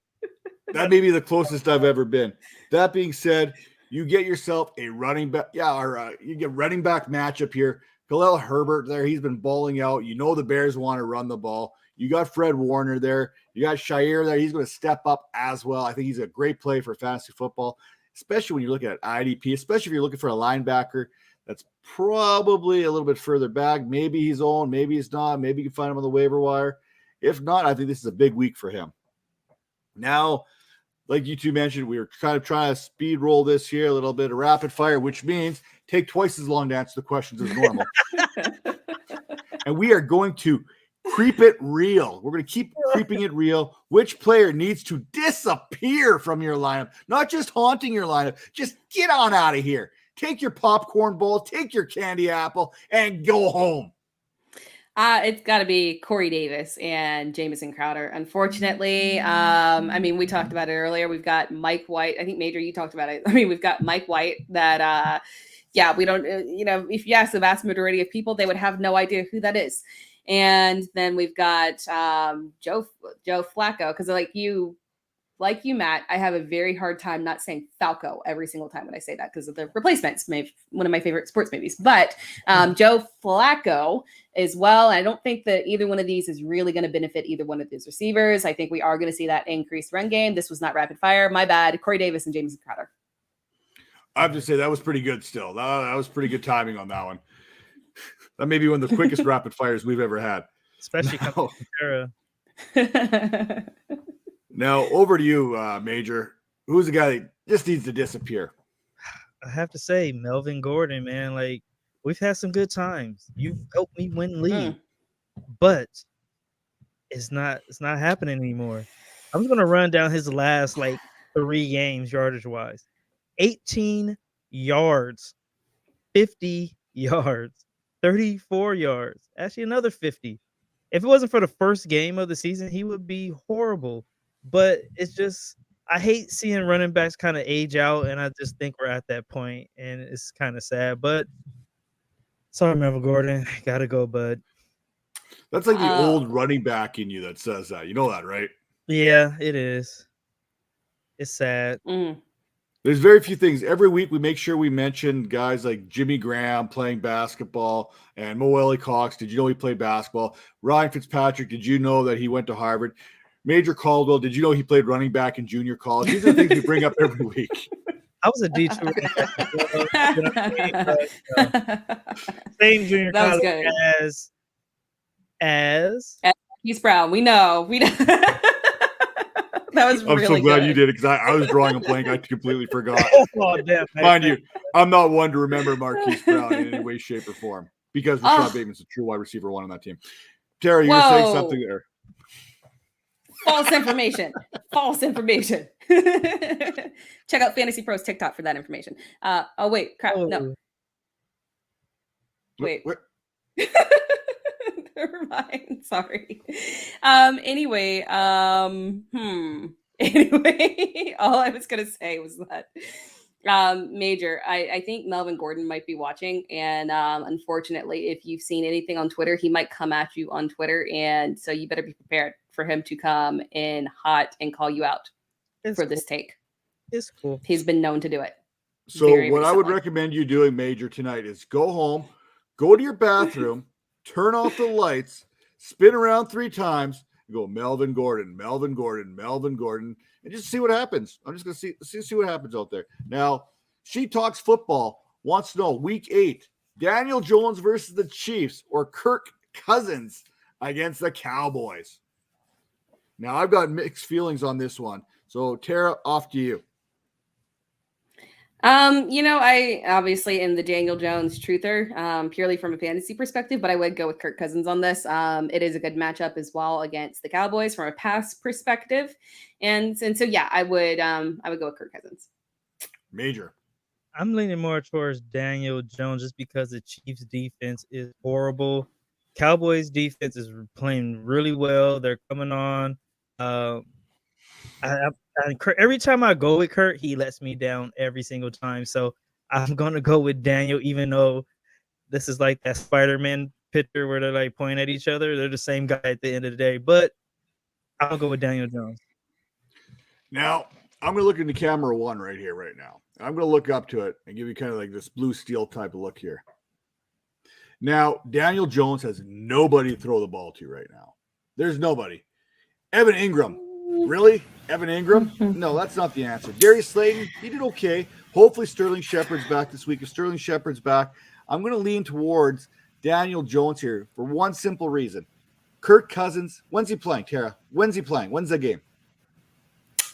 That may be the closest I've ever been. That being said, you get yourself a running back. Yeah, or you get running back matchup here. Khalil Herbert there. He's been balling out. You know the Bears want to run the ball. You got Fred Warner there. You got Shire there. He's going to step up as well. I think he's a great play for fantasy football, especially when you're looking at IDP, especially if you're looking for a linebacker that's probably a little bit further back. Maybe he's owned, maybe he's not. Maybe you can find him on the waiver wire. If not, I think this is a big week for him. Now, like you two mentioned, we were kind of trying to speed roll this here, a little bit of rapid fire, which means take twice as long to answer the questions as normal. And we are going to creep it real. We're going to keep creeping it real. Which player needs to disappear from your lineup? Not just haunting your lineup. Just get on out of here. Take your popcorn bowl, take your candy apple, and go home. It's got to be Corey Davis and Jamison Crowder. Unfortunately, we talked about it earlier. We've got Mike White. I think, Major, you talked about it. We've got Mike White that, we don't, if you ask the vast majority of people, they would have no idea who that is. And then we've got Joe Flacco, because like you, Matt, I have a very hard time not saying Falco every single time when I say that because of the Replacements, one of my favorite sports movies. But Joe Flacco as well. I don't think that either one of these is really going to benefit either one of these receivers. I think we are going to see that increased run game. This was not rapid fire. My bad. Corey Davis and Jamison Crowder. I have to say that was pretty good still. That was pretty good timing on that one. That may be one of the quickest rapid fires we've ever had. Especially coming from Tera. Now, over to you, Major. Who's the guy that just needs to disappear? I have to say, Melvin Gordon, man. Like, we've had some good times. You've helped me win league, but it's not happening anymore. I'm just gonna run down his last 3 games yardage wise. 18 yards, 50 yards, 34 yards. Actually, another 50. If it wasn't for the first game of the season, he would be horrible. But it's just, I hate seeing running backs kind of age out, and I just think we're at that point, and it's kind of sad. But sorry, Melvin Gordon, gotta go, bud. That's like the old running back in you that says that. You know that, right? Yeah, it is. It's sad. There's very few things. Every week we make sure we mention guys like Jimmy Graham playing basketball and Mo Cox. Did you know he played basketball? Ryan Fitzpatrick, did you know that he went to Harvard? Major Caldwell, did you know he played running back in junior college? These are the things we bring up every week. I was a D2 same junior That was college good. as He's Brown. We know. That was I'm really so glad good. you did it because I was drawing a blank. I completely forgot. oh, damn, Mind you, I'm not one to remember Marquise Brown in any way, shape, or form because Rashad Bateman's a true wide receiver one on that team. Tara, you were saying something there. False information. False information. Check out Fantasy Pros TikTok for that information. Oh wait, crap. No. Wait. Never mind. Sorry. Anyway, anyway, all I was gonna say was that Major, I think Melvin Gordon might be watching, and unfortunately, if you've seen anything on Twitter, he might come at you on Twitter, and so you better be prepared for him to come in hot and call you out for this take. It's cool. He's been known to do it. So what I would recommend you doing, Major, tonight is go home, go to your bathroom, turn off the lights, spin around 3 times, and go Melvin Gordon, Melvin Gordon, Melvin Gordon, and just see what happens. I'm just going to see what happens out there. Now, She Talks Football wants to know Week 8, Daniel Jones versus the Chiefs or Kirk Cousins against the Cowboys. Now, I've got mixed feelings on this one. So, Tara, off to you. I obviously am the Daniel Jones truther, purely from a fantasy perspective, but I would go with Kirk Cousins on this. It is a good matchup as well against the Cowboys from a pass perspective. And so, yeah, I would go with Kirk Cousins. Major. I'm leaning more towards Daniel Jones just because the Chiefs defense is horrible. Cowboys defense is playing really well. They're coming on. Every time I go with Kurt, he lets me down every single time. So I'm going to go with Daniel, even though this is like that Spider-Man picture where they're like pointing at each other. They're the same guy at the end of the day. But I'll go with Daniel Jones. Now, I'm going to look into camera 1 right here, right now. I'm going to look up to it and give you kind of like this blue steel type of look here. Now, Daniel Jones has nobody to throw the ball to right now. There's nobody. Evan Ingram. Really? Evan Ingram? No, that's not the answer. Darius Slayton, he did okay. Hopefully Sterling Shepard's back this week. If Sterling Shepard's back, I'm going to lean towards Daniel Jones here for one simple reason. Kirk Cousins, when's he playing, Tara? When's he playing? When's the game?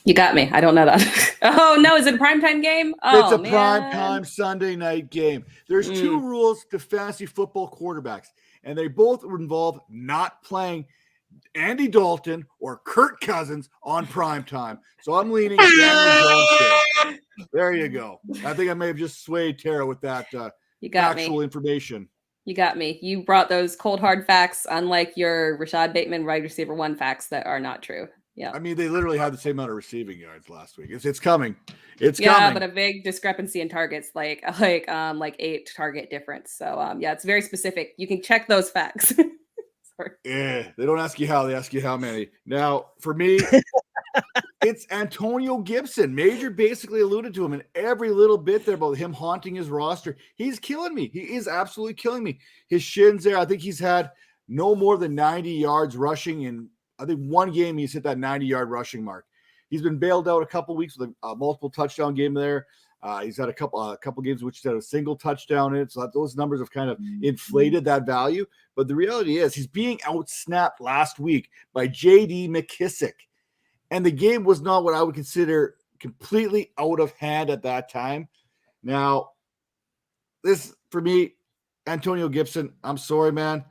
You got me. I don't know that. Oh, no. Is it a primetime game? It's a primetime Sunday night game. There's 2 rules to fantasy football quarterbacks, and they both involve not playing Andy Dalton or Kirk Cousins on primetime. So I'm leaning Daniel Jones here. There you go. I think I may have just swayed Tara with that actual information. You got me. You brought those cold, hard facts, unlike your Rashad Bateman wide receiver 1 facts that are not true. Yeah. I mean, they literally had the same amount of receiving yards last week. It's coming. It's coming. Yeah, but a big discrepancy in targets, like 8 target difference. So yeah, it's very specific. You can check those facts. Yeah, they don't ask you how, they ask you how many. Now, for me, it's Antonio Gibson. Major basically alluded to him in every little bit there about him haunting his roster. He's killing me. He is absolutely killing me. His shins there, I think he's had no more than 90 yards rushing in, I think, 1 game he's hit that 90-yard rushing mark. He's been bailed out a couple weeks with a multiple touchdown game there. He's had a couple games which he's had a single touchdown in it, so those numbers have kind of inflated that value. But the reality is he's being outsnapped last week by J.D. McKissick. And the game was not what I would consider completely out of hand at that time. Now, this, for me, Antonio Gibson, I'm sorry, man.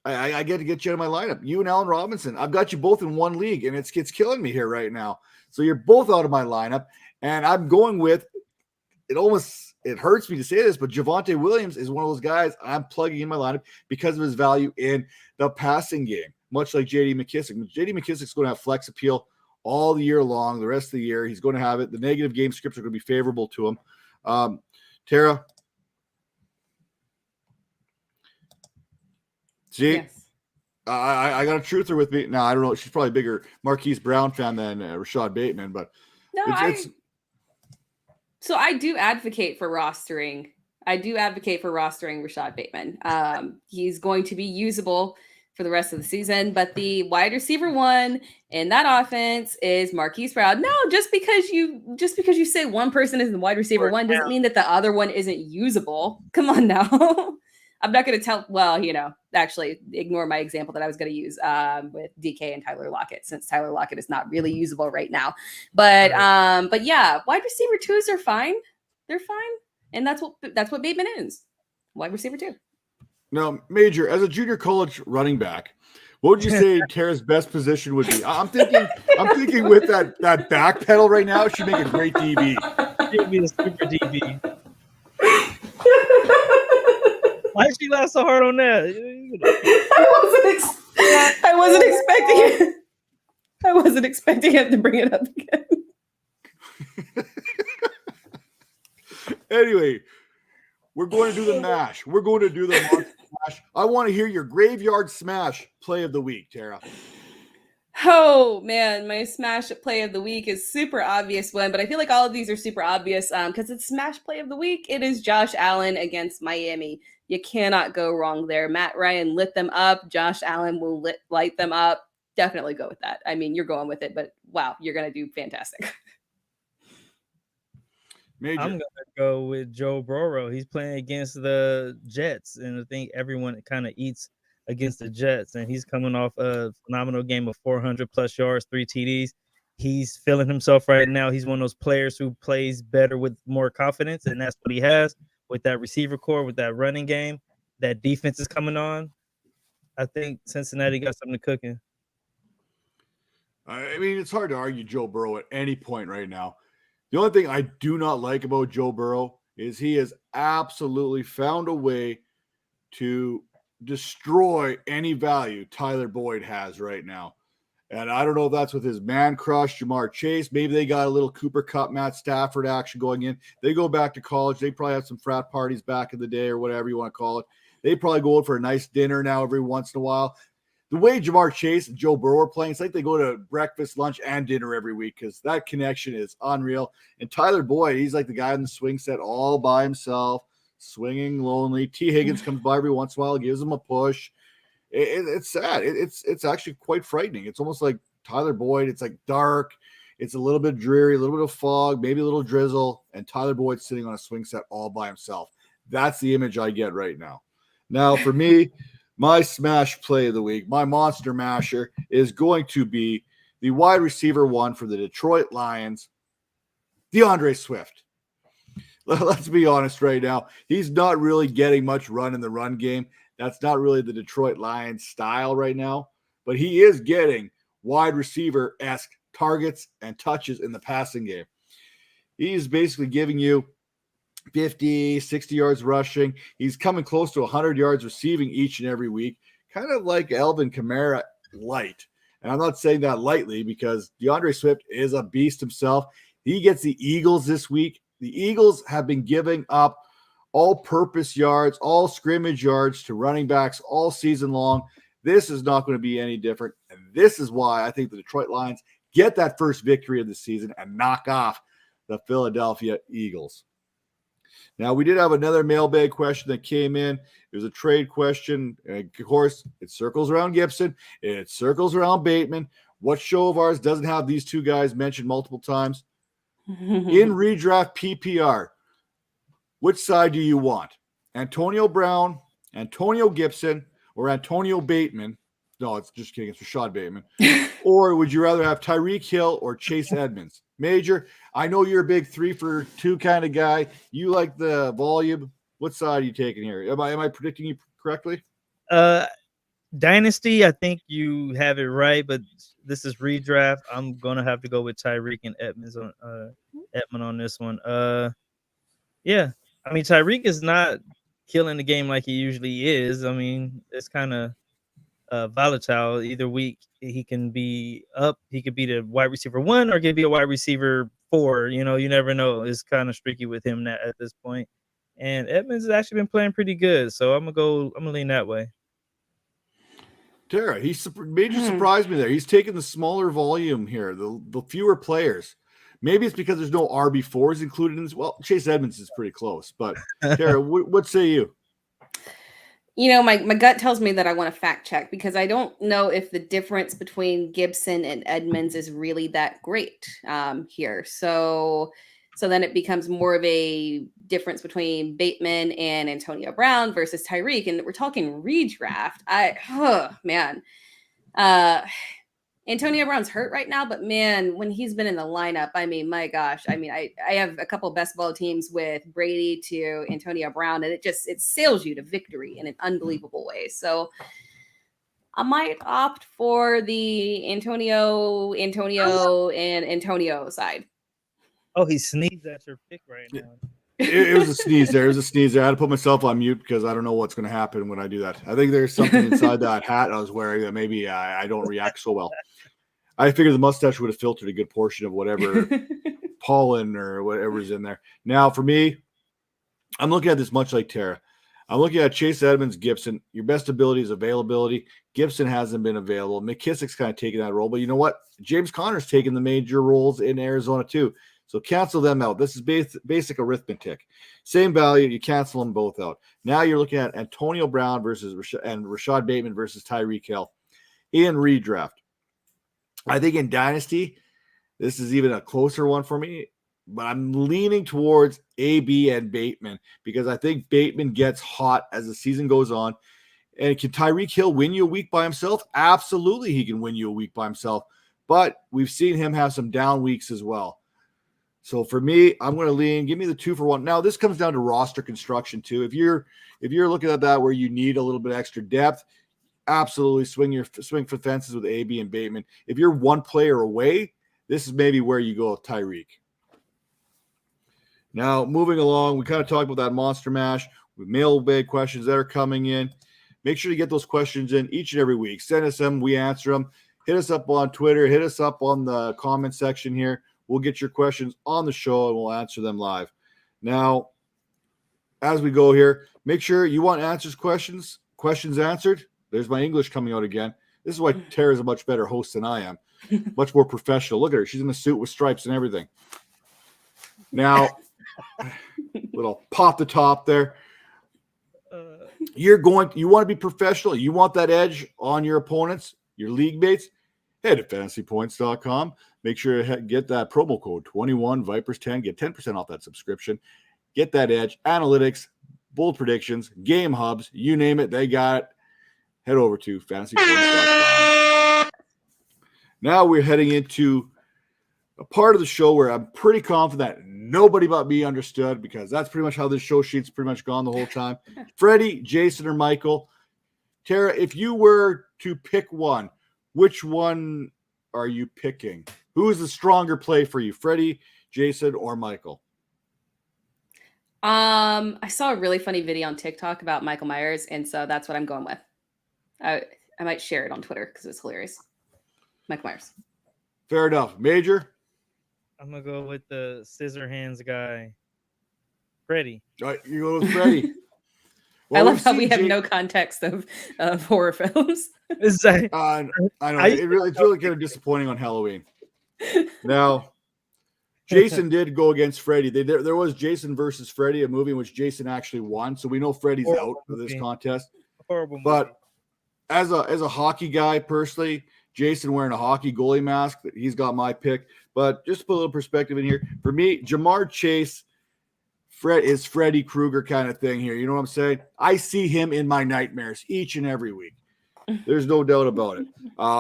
I get to get you out of my lineup. You and Allen Robinson. I've got you both in 1 league, and it's killing me here right now. So you're both out of my lineup, and I'm going with it hurts me to say this, but Javonte Williams is one of those guys I'm plugging in my lineup because of his value in the passing game, much like J.D. McKissick. J.D. McKissick's going to have flex appeal all the year long, the rest of the year. He's going to have it. The negative game scripts are going to be favorable to him. Tara? See? Yes. I got a truther with me. Now, I don't know. She's probably a bigger Marquise Brown fan than Rashad Bateman, but So I do advocate for rostering. Rashad Bateman. He's going to be usable for the rest of the season. But the wide receiver one in that offense is Marquise Brown. No, just because you say one person is the wide receiver one doesn't mean that the other one isn't usable. Come on now. I'm not going to tell. Well, actually, ignore my example that I was going to use with DK and Tyler Lockett, since Tyler Lockett is not really usable right now. But yeah, wide receiver twos are fine. They're fine, and that's what Bateman is. Wide receiver two. Now, Major, as a junior college running back, what would you say Tera's best position would be? I'm thinking with that back pedal right now, she'd make a great DB. She'd be a super DB. Why did she laugh so hard on that? I wasn't expecting it. I wasn't expecting him to bring it up again. Anyway, we're going to do the mash. We're going to do the monster smash. I want to hear your graveyard smash play of the week, Tera. Oh man, my smash play of the week is super obvious one, but I feel like all of these are super obvious because it's smash play of the week. It is Josh Allen against Miami. You cannot go wrong there. Matt Ryan lit them up. Josh Allen will light them up. Definitely go with that. I mean, you're going with it, but wow, you're going to do fantastic. Major. I'm going to go with Joe Burrow. He's playing against the Jets, and I think everyone kind of eats against the Jets, and he's coming off a phenomenal game of 400-plus yards, 3 TDs. He's feeling himself right now. He's one of those players who plays better with more confidence, and that's what he has with that receiver core, with that running game. That defense is coming on. I think Cincinnati got something cooking. I mean, it's hard to argue Joe Burrow at any point right now. The only thing I do not like about Joe Burrow is he has absolutely found a way to destroy any value Tyler Boyd has right now. And I don't know if that's with his man crush, Jamar Chase. Maybe they got a little Cooper Kupp, Matt Stafford action going in. They go back to college. They probably have some frat parties back in the day or whatever you want to call it. They probably go out for a nice dinner now every once in a while. The way Jamar Chase and Joe Burrow are playing, it's like they go to breakfast, lunch, and dinner every week because that connection is unreal. And Tyler Boyd, he's like the guy in the swing set all by himself, swinging lonely. T. Higgins comes by every once in a while, gives him a push. It's sad. It's actually quite frightening. It's almost like Tyler Boyd. It's like dark. It's a little bit dreary, a little bit of fog, maybe a little drizzle, and Tyler Boyd sitting on a swing set all by himself. That's the image I get right now. Now, for me, my smash play of the week, my monster masher, is going to be the wide receiver one for the Detroit Lions, DeAndre Swift. Let's be honest right now. He's not really getting much run in the run game. That's not really the Detroit Lions style right now, but he is getting wide receiver-esque targets and touches in the passing game. He's basically giving you 50, 60 yards rushing. He's coming close to 100 yards receiving each and every week, kind of like Alvin Kamara light. And I'm not saying that lightly because DeAndre Swift is a beast himself. He gets the Eagles this week. The Eagles have been giving up all-purpose yards, all scrimmage yards to running backs all season long. This is not going to be any different, and this is why I think the Detroit Lions get that first victory of the season and knock off the Philadelphia Eagles. Now, we did have another mailbag question that came in. It was a trade question. And of course, it circles around Gibson. It circles around Bateman. What show of ours doesn't have these two guys mentioned multiple times? In redraft PPR, which side do you want? Antonio Brown, Antonio Gibson, or Antonio Bateman? No, it's just kidding. It's Rashad Bateman. Or would you rather have Tyreek Hill or Chase Edmonds? Major, I know you're a big 3-for-2 kind of guy. You like the volume. What side are you taking here? Am I predicting you correctly? Dynasty, I think you have it right, but this is redraft. I'm gonna have to go with Tyreek and Edmonds on Edmund on this one. Yeah, I mean Tyreek is not killing the game like he usually is. I mean it's kind of volatile. Either week he can be up, he could be the wide receiver 1, or he could be a wide receiver 4. You know, you never know. It's kind of streaky with him at this point. And Edmonds has actually been playing pretty good, so I'm gonna lean that way. Tera, Major surprised me there. He's taking the smaller volume here, the fewer players. Maybe it's because there's no RB4s included in this. Well, Chase Edmonds is pretty close, but Tera, what say you? My gut tells me that I want to fact check because I don't know if the difference between Gibson and Edmonds is really that great here. So then it becomes more of a difference between Bateman and Antonio Brown versus Tyreek. And we're talking redraft. Man. Antonio Brown's hurt right now, but man, when he's been in the lineup, I mean, my gosh, I have a couple best ball teams with Brady to Antonio Brown, and it sails you to victory in an unbelievable way. So I might opt for the Antonio side. Oh, he sneezed at your pick right now. It was a sneeze there. I had to put myself on mute because I don't know what's going to happen when I do that. I think there's something inside that hat I was wearing that maybe I don't react so well. I figured the mustache would have filtered a good portion of whatever pollen or whatever's in there. Now, for me, I'm looking at this much like Tara. I'm looking at Chase Edmonds, Gibson. Your best ability is availability. Gibson hasn't been available. McKissick's kind of taking that role. But you know what? James Conner's taking the major roles in Arizona too. So cancel them out. This is basic arithmetic. Same value. You cancel them both out. Now you're looking at Antonio Brown versus Rashad Bateman versus Tyreek Hill in redraft. I think in Dynasty, this is even a closer one for me, but I'm leaning towards AB and Bateman because I think Bateman gets hot as the season goes on. And can Tyreek Hill win you a week by himself? Absolutely, he can win you a week by himself. But we've seen him have some down weeks as well. So for me, I'm going to lean. Give me the 2-for-1. Now this comes down to roster construction too. If you're looking at that where you need a little bit extra depth, absolutely swing for fences with AB and Bateman. If you're one player away, this is maybe where you go with Tyreek. Now moving along, we kind of talked about that monster mash with mailbag questions that are coming in. Make sure to get those questions in each and every week. Send us them. We answer them. Hit us up on Twitter. Hit us up on the comment section here. We'll get your questions on the show and we'll answer them live. Now, as we go here, make sure you want questions answered. There's my English coming out again. This is why Tara's a much better host than I am. Much more professional. Look at her. She's in a suit with stripes and everything. Now, little pop the top there. You want to be professional. You want that edge on your opponents, your league mates. Head to fantasypoints.com. Make sure to get that promo code 21Vipers10. Get 10% off that subscription. Get that edge. Analytics, bold predictions, game hubs, you name it, they got it. Head over to fantasypoints.com. Now we're heading into a part of the show where I'm pretty confident that nobody but me understood because that's pretty much how this show sheet's pretty much gone the whole time. Freddie, Jason, or Michael. Tara, if you were to pick one, which one are you picking? Who is the stronger play for you, Freddie, Jason, or Michael? I saw a really funny video on TikTok about Michael Myers, and so that's what I'm going with. I might share it on Twitter because it's hilarious. Michael Myers. Fair enough. Major? I'm going to go with the scissor hands guy, Freddie. All right, you go with Freddie. Well, I love how we have no context of horror films. Exactly. I know. It's really kind of disappointing on Halloween. Now, Jason did go against Freddie. There was Jason versus Freddie, a movie in which Jason actually won. So we know Freddie's out of this contest. Horrible movie. But as a hockey guy, personally, Jason wearing a hockey goalie mask, he's got my pick. But just to put a little perspective in here, for me, Jamar Chase is Freddy Krueger kind of thing here. You know what I'm saying? I see him in my nightmares each and every week. There's no doubt about it.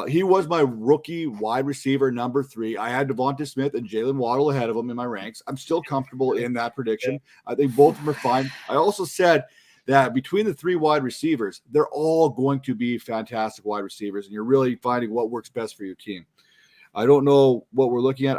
He was my rookie wide receiver number 3. I had Devonta Smith and Jalen Waddle ahead of him in my ranks. I'm still comfortable in that prediction. I think both of them are fine. I also said that between the 3 wide receivers, they're all going to be fantastic wide receivers, and you're really finding what works best for your team. I don't know what we're looking at.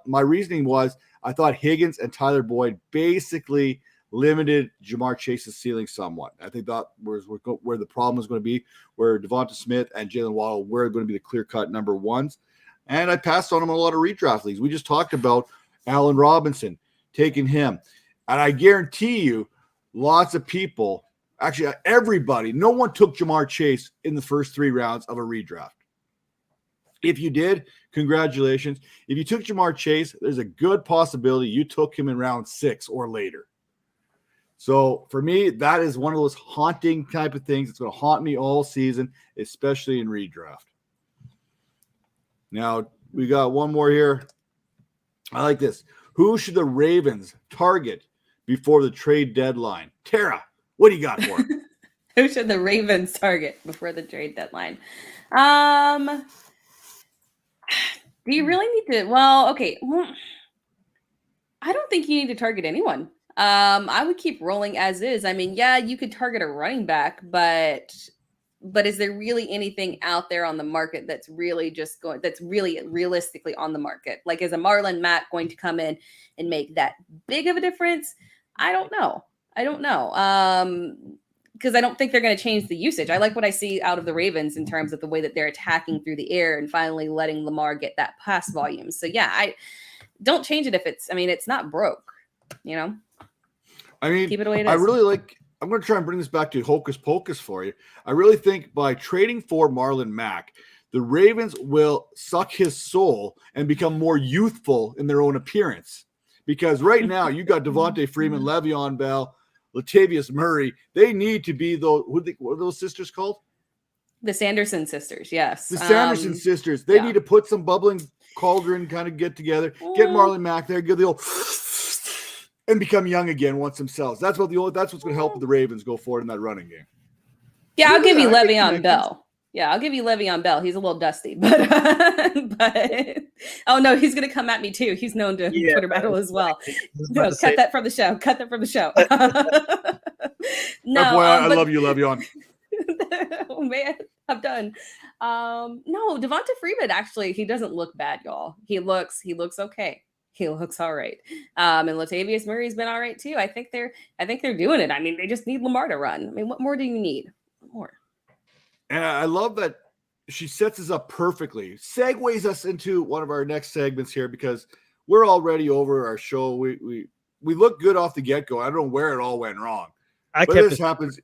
My reasoning was I thought Higgins and Tyler Boyd basically limited Jamar Chase's ceiling somewhat. I think that was where the problem was going to be, where Devonta Smith and Jalen Waddle were going to be the clear-cut number 1s. And I passed on him in a lot of redraft leagues. We just talked about Allen Robinson, taking him. And I guarantee you, lots of people, actually everybody, no one took Jamar Chase in the first 3 rounds of a redraft. If you did, congratulations. If you took Jamar Chase, there's a good possibility you took him in round 6 or later. So for me, that is one of those haunting type of things. It's going to haunt me all season, especially in redraft. Now, we got one more here. I like this. Who should the Ravens target before the trade deadline? Tara, what do you got for it? Who should the Ravens target before the trade deadline? Do you really need to? Well, okay. I don't think you need to target anyone. I would keep rolling as is. I mean, yeah, you could target a running back, but is there really anything out there on the market that's really realistically on the market? Like, is a Marlon Mack going to come in and make that big of a difference? I don't know. Because I don't think they're going to change the usage. I like what I see out of the Ravens in terms of the way that they're attacking through the air and finally letting Lamar get that pass volume. So yeah, I don't change it if it's not broke, you know? I mean, keep it the way it is. I'm going to try and bring this back to hocus pocus for you. I really think by trading for Marlon Mack, the Ravens will suck his soul and become more youthful in their own appearance. Because right now you got Devontae Freeman, Le'Veon Bell, Latavius Murray. They need to be those. What are those sisters called? The Sanderson sisters. Yes. The Sanderson sisters. They need to put some bubbling cauldron kind of get together, get Marlon Mack there, give the old and become young again once themselves. That's what's going to help the Ravens go forward in that running game. Yeah, I'll give you Le'Veon Bell. Yeah, I'll give you Le'Veon Bell. He's a little dusty, but oh no, he's gonna come at me too. He's known to Twitter battle as well. No, cut that from the show. Cut that from the show. No, I love you, Le'Veon. Oh man, I'm done. No, Devonta Freeman actually, he doesn't look bad, y'all. He looks okay. He looks all right. And Latavius Murray's been all right too. I think they're doing it. I mean, they just need Lamar to run. I mean, what more do you need? What more? And I love that she sets us up perfectly, segues us into one of our next segments here because we're already over our show. We look good off the get-go. I don't know where it all went wrong. This happens.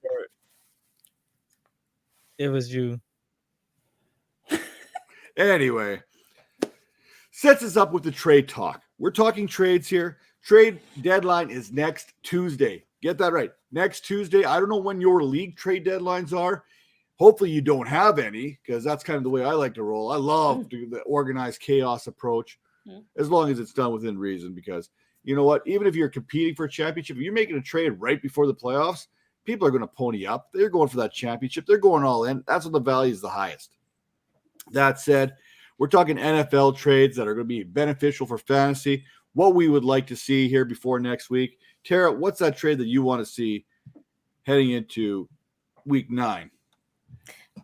It was you. Anyway, sets us up with the trade talk. We're talking trades here. Trade deadline is next Tuesday. Get that right. Next Tuesday. I don't know when your league trade deadlines are. Hopefully you don't have any because that's kind of the way I like to roll. I love the organized chaos approach as long as it's done within reason because you know what? Even if you're competing for a championship, if you're making a trade right before the playoffs, people are going to pony up. They're going for that championship. They're going all in. That's when the value is the highest. That said, we're talking NFL trades that are going to be beneficial for fantasy, what we would like to see here before next week. Tara, what's that trade that you want to see heading into week 9?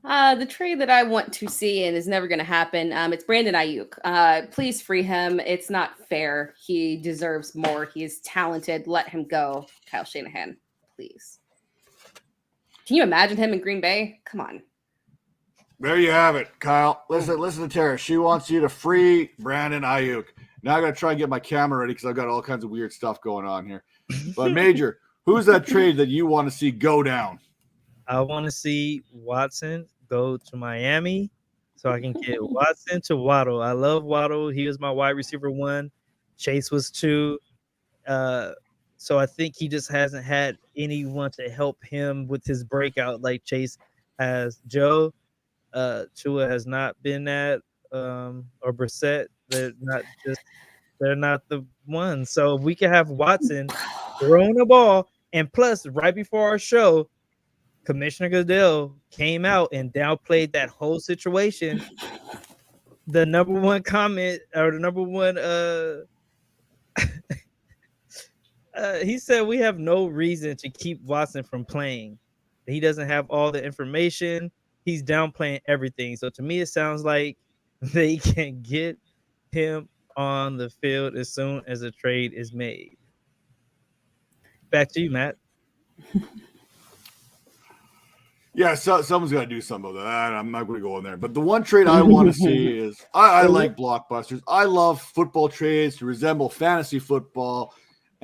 The trade that I want to see and is never going to happen. It's Brandon Ayuk. Please free him. It's not fair. He deserves more. He is talented. Let him go. Kyle Shanahan, please. Can you imagine him in Green Bay? Come on. There you have it, Kyle. Listen to Tara. She wants you to free Brandon Ayuk. Now I got to try and get my camera ready because I've got all kinds of weird stuff going on here. But Major, who's that trade that you want to see go down? I want to see Watson go to Miami so I can get Watson to Waddle. I love Waddle. He was my wide receiver 1. Chase was 2. So I think he just hasn't had anyone to help him with his breakout like Chase has. Joe, Tua has not been that, or Brissett. They're not the ones. So we can have Watson throwing the ball. And plus, right before our show, Commissioner Goodell came out and downplayed that whole situation. The number one comment or the number one he said we have no reason to keep Watson from playing. He doesn't have all the information. He's downplaying everything. So to me, it sounds like they can get him on the field as soon as a trade is made. Back to you, Matt. Yeah, someone's got to do something about that. I'm not going to go in there. But the one trade I want to see is I like blockbusters. I love football trades to resemble fantasy football.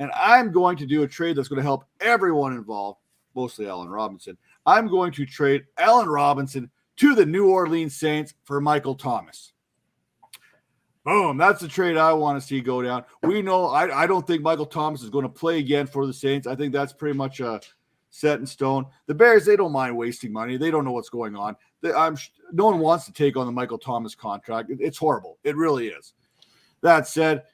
And I'm going to do a trade that's going to help everyone involved, mostly Allen Robinson. I'm going to trade Allen Robinson to the New Orleans Saints for Michael Thomas. Boom. That's the trade I want to see go down. We know I don't think Michael Thomas is going to play again for the Saints. I think that's pretty much set in stone. The Bears, they don't mind wasting money. They don't know what's going on. No one wants to take on the Michael Thomas contract. It's horrible. It really is. That said,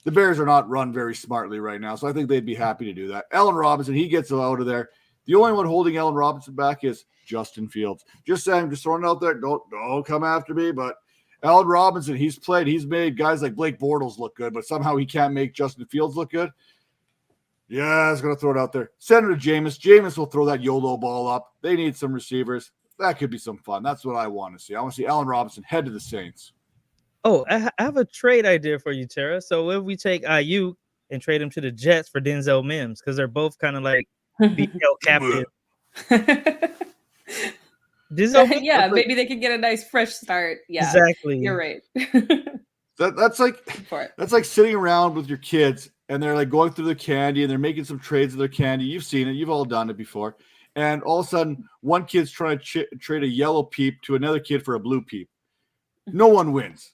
the Bears are not run very smartly right now, so I think they'd be happy to do that. Allen Robinson, he gets out of there. The only one holding Allen Robinson back is Justin Fields. Just saying, just throwing it out there. Don't come after me, but Allen Robinson, he's made guys like Blake Bortles look good, but somehow he can't make Justin Fields look good. Yeah, I was going to throw it out there. Send it to Jameis. Jameis will throw that YOLO ball up. They need some receivers. That could be some fun. That's what I want to see. I want to see Allen Robinson head to the Saints. Oh, I have a trade idea for you, Tara. So if we take Ayuk and trade him to the Jets for Denzel Mims, because they're both kind of like BL captive. Yeah, maybe they could get a nice fresh start. Yeah, exactly. You're right. That's like sitting around with your kids and they're like going through the candy and they're making some trades of their candy. You've seen it. You've all done it before. And all of a sudden, one kid's trying to trade a yellow peep to another kid for a blue peep. No one wins.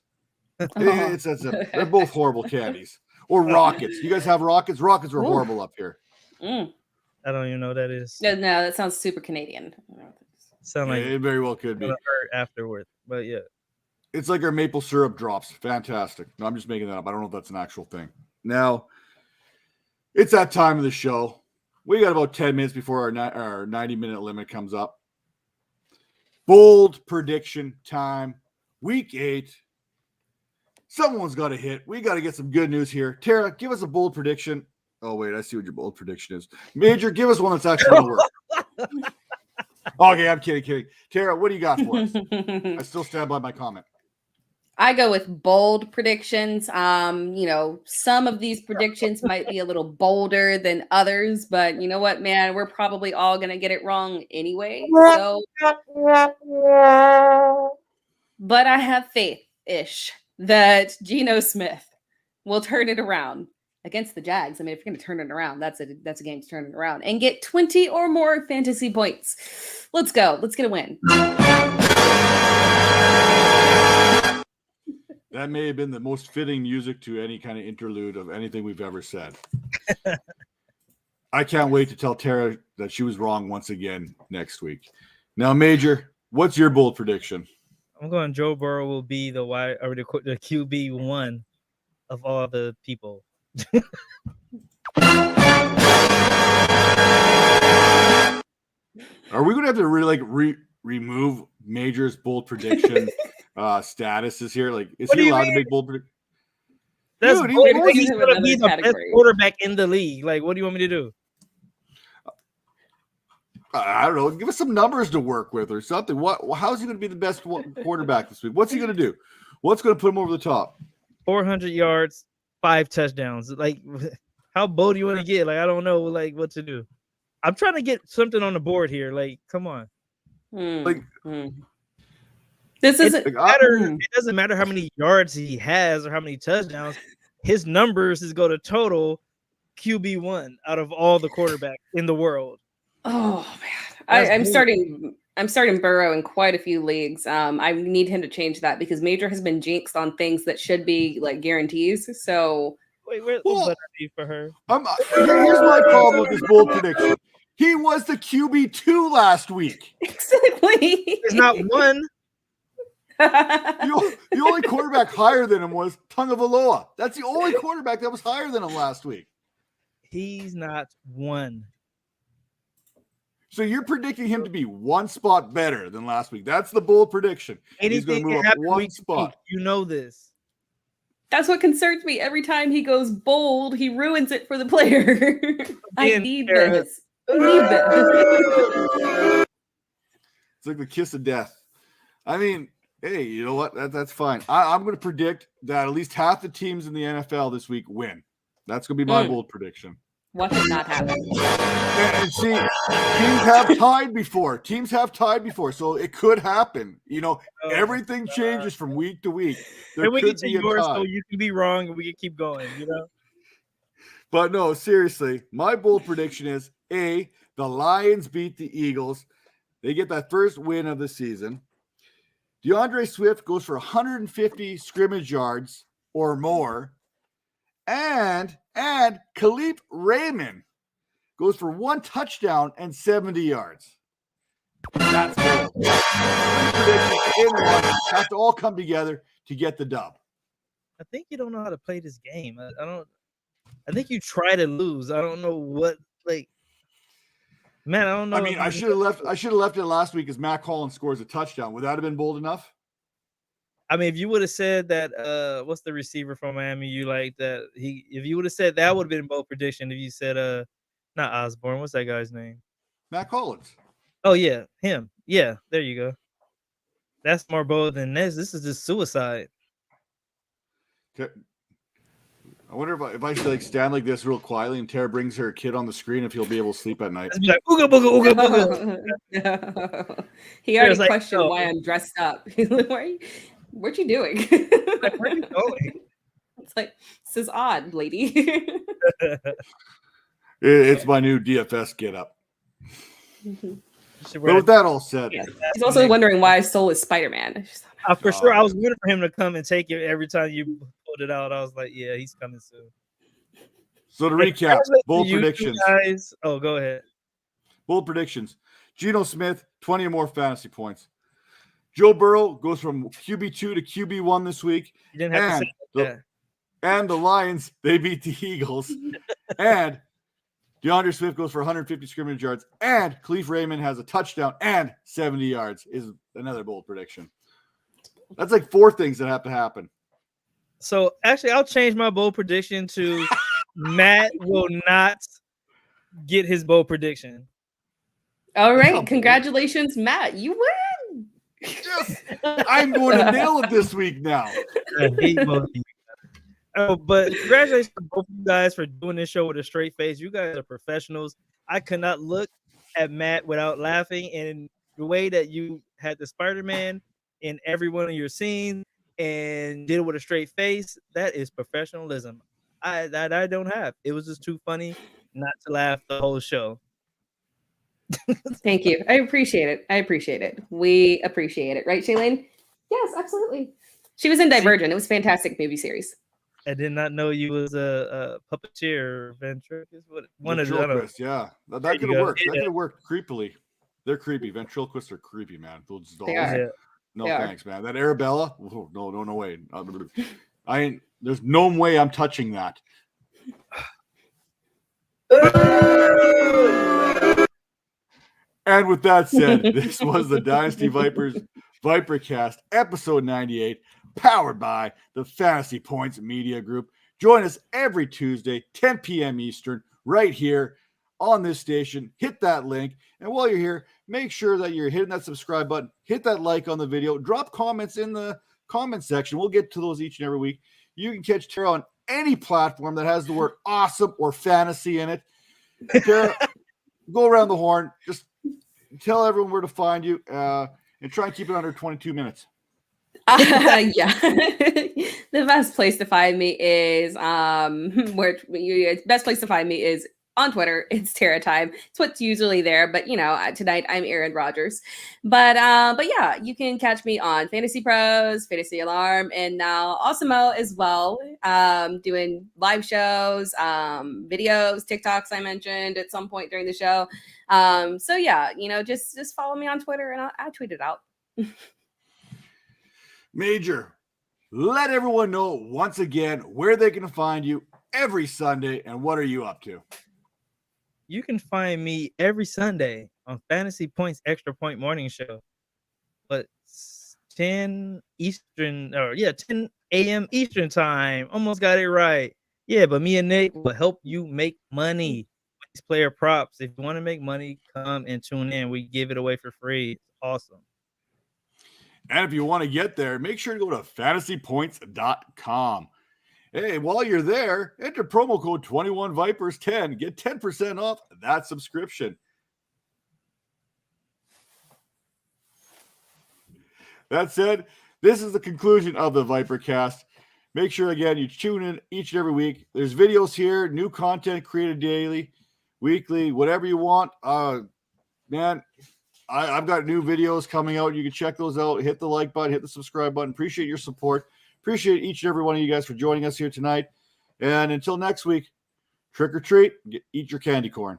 They're both horrible candies. Or rockets. You guys have rockets? Rockets are horrible up here. Mm. I don't even know what that is. No, that sounds super Canadian. Sound like it very well could be. Hurt afterward, but yeah. It's like our maple syrup drops. Fantastic. No, I'm just making that up. I don't know if that's an actual thing. Now, it's that time of the show. We got about 10 minutes before our 90-minute limit comes up. Bold prediction time. Week 8. Someone's got to hit. We got to get some good news here. Tara, give us a bold prediction. Oh, wait. I see what your bold prediction is. Major, give us one that's actually going to work. Okay, I'm kidding. Tara, what do you got for us? I still stand by my comment. I go with bold predictions. Some of these predictions might be a little bolder than others, but you know what, man? We're probably all going to get it wrong anyway. So, but I have faith-ish that Geno Smith will turn it around against the Jags. I mean, if you're going to turn it around, that's a game to turn it around and get 20 or more fantasy points. Let's go. Let's get a win. That may have been the most fitting music to any kind of interlude of anything we've ever said. I can't wait to tell Tara that she was wrong once again next week. Now, Major, what's your bold prediction? I'm going Joe Burrow will be the QB1 of all the people. Are we going to have to really remove Major's bold prediction statuses here? Like, is he allowed to make bold predictions? He's going to be the best quarterback in the league. Like, what do you want me to do? I don't know. Give us some numbers to work with or something. How's he going to be the best quarterback this week? What's he going to do? What's going to put him over the top? 400 yards, 5 touchdowns. Like, how bold do you want to get? Like, I don't know, like, what to do. I'm trying to get something on the board here. Like, come on. This isn't matter. It doesn't matter how many yards he has or how many touchdowns. His numbers is going to total QB1 out of all the quarterbacks in the world. Oh man, I'm starting Burrow in quite a few leagues. I need him to change that because Major has been jinxed on things that should be like guarantees. So wait, where's the better for her? Here's my problem with this bold prediction. He was the QB2 last week. Exactly. There's not one. The only quarterback higher than him was Tagovailoa. That's the only quarterback that was higher than him last week. He's not one. So you're predicting him to be one spot better than last week. That's the bold prediction. He's going to move up one spot. You know this. That's what concerns me. Every time he goes bold, he ruins it for the player. I need this. It's like the kiss of death. I mean, hey, you know what? That's fine. I'm going to predict that at least half the teams in the NFL this week win. That's going to be my bold prediction. What did not happen? And see, teams have tied before, so it could happen. You know, everything changes from week to week. Then we get to yours, so you can be wrong, and we can keep going. You know. But no, seriously, my bold prediction is the Lions beat the Eagles. They get that first win of the season. DeAndre Swift goes for 150 scrimmage yards or more. And Khalil Raymond goes for 1 touchdown and 70 yards. That's bold. Predictions in one have to all come together to get the dub. I think you don't know how to play this game. I think you try to lose. I don't know what, like, man, I don't know. I mean, I should have left it last week as Matt Collins scores a touchdown. Would that have been bold enough? I mean, if you would have said that, what's the receiver from Miami you like that if you would have said that would have been a bold prediction. If you said not Osborne, what's that guy's name? Matt Collins. Oh yeah, him. Yeah, there you go. That's more bold than this. This is just suicide. Okay. I wonder if I should like stand like this real quietly and Tara brings her kid on the screen if he'll be able to sleep at night. Just be like, ooga booga, ooga booga. He already like, questioned why I'm dressed up. He's like, what you doing? Like, where are you going? It's like, this is odd, lady. It's my new DFS get up. But with that all said, he's also wondering why I stole his Spider-Man. For sure, I was waiting for him to come and take it every time you pulled it out. I was like, yeah, he's coming soon. So to recap, bold predictions. Guys. Oh, go ahead. Bold predictions. Geno Smith, 20 or more fantasy points. Joe Burrow goes from QB2 to QB1 this week. You didn't have to say that. And the Lions, they beat the Eagles. And DeAndre Swift goes for 150 scrimmage yards. And Khalil Raymond has a touchdown and 70 yards is another bold prediction. That's like 4 things that have to happen. So actually, I'll change my bold prediction to Matt will not get his bold prediction. All right. Congratulations, Matt. You win. Yes. I'm going to nail it this week now. I hate both of you. Oh, but congratulations to both of you guys for doing this show with a straight face. You guys are professionals. I could not look at Matt without laughing. And the way that you had the Spider-Man in every one of your scenes and did it with a straight face, that is professionalism. I don't have. It was just too funny not to laugh the whole show. Thank you. I appreciate it. We appreciate it. Right, Shailene? Yes, absolutely. She was in Divergent. It was a fantastic movie series. I did not know you was a puppeteer or ventriloquist. One of them. Yeah, that could have worked. That could have worked creepily. They're creepy. Ventriloquists are creepy, man. Those dolls. They are. No thanks, man. That Arabella? Oh, no way. There's no way I'm touching that. And with that said, this was the Dynasty Vipers ViperCast, episode 98, powered by the Fantasy Points Media Group. Join us every Tuesday, 10 p.m. Eastern, right here on this station. Hit that link. And while you're here, make sure that you're hitting that subscribe button, hit that like on the video, drop comments in the comment section. We'll get to those each and every week. You can catch Tara on any platform that has the word awesome or fantasy in it. Tara, go around the horn. Just tell everyone where to find you and try and keep it under 22 minutes. Yeah. The best place to find me is best place to find me is on Twitter. It's Tara Time. It's what's usually there, but tonight I'm Aaron Rodgers. But yeah, you can catch me on Fantasy Pros, Fantasy Alarm, and now Awesemo as well. Doing live shows, videos, TikToks I mentioned at some point during the show. So yeah, just follow me on Twitter and I'll tweet it out. Major, let everyone know once again where they can find you every Sunday and what are you up to? You can find me every Sunday on Fantasy Points Extra Point Morning Show. But 10 a.m. Eastern time. Almost got it right. Yeah, but me and Nick will help you make money with these player props. If you want to make money, come and tune in. We give it away for free. It's awesome. And if you want to get there, make sure to go to fantasypoints.com. Hey, while you're there, enter promo code 21Vipers10. Get 10% off that subscription. That said, this is the conclusion of the ViperCast. Make sure, again, you tune in each and every week. There's videos here, new content created daily, weekly, whatever you want. Man, I've got new videos coming out. You can check those out. Hit the like button, hit the subscribe button. Appreciate your support. Appreciate each and every one of you guys for joining us here tonight. And until next week, trick or treat, eat your candy corn.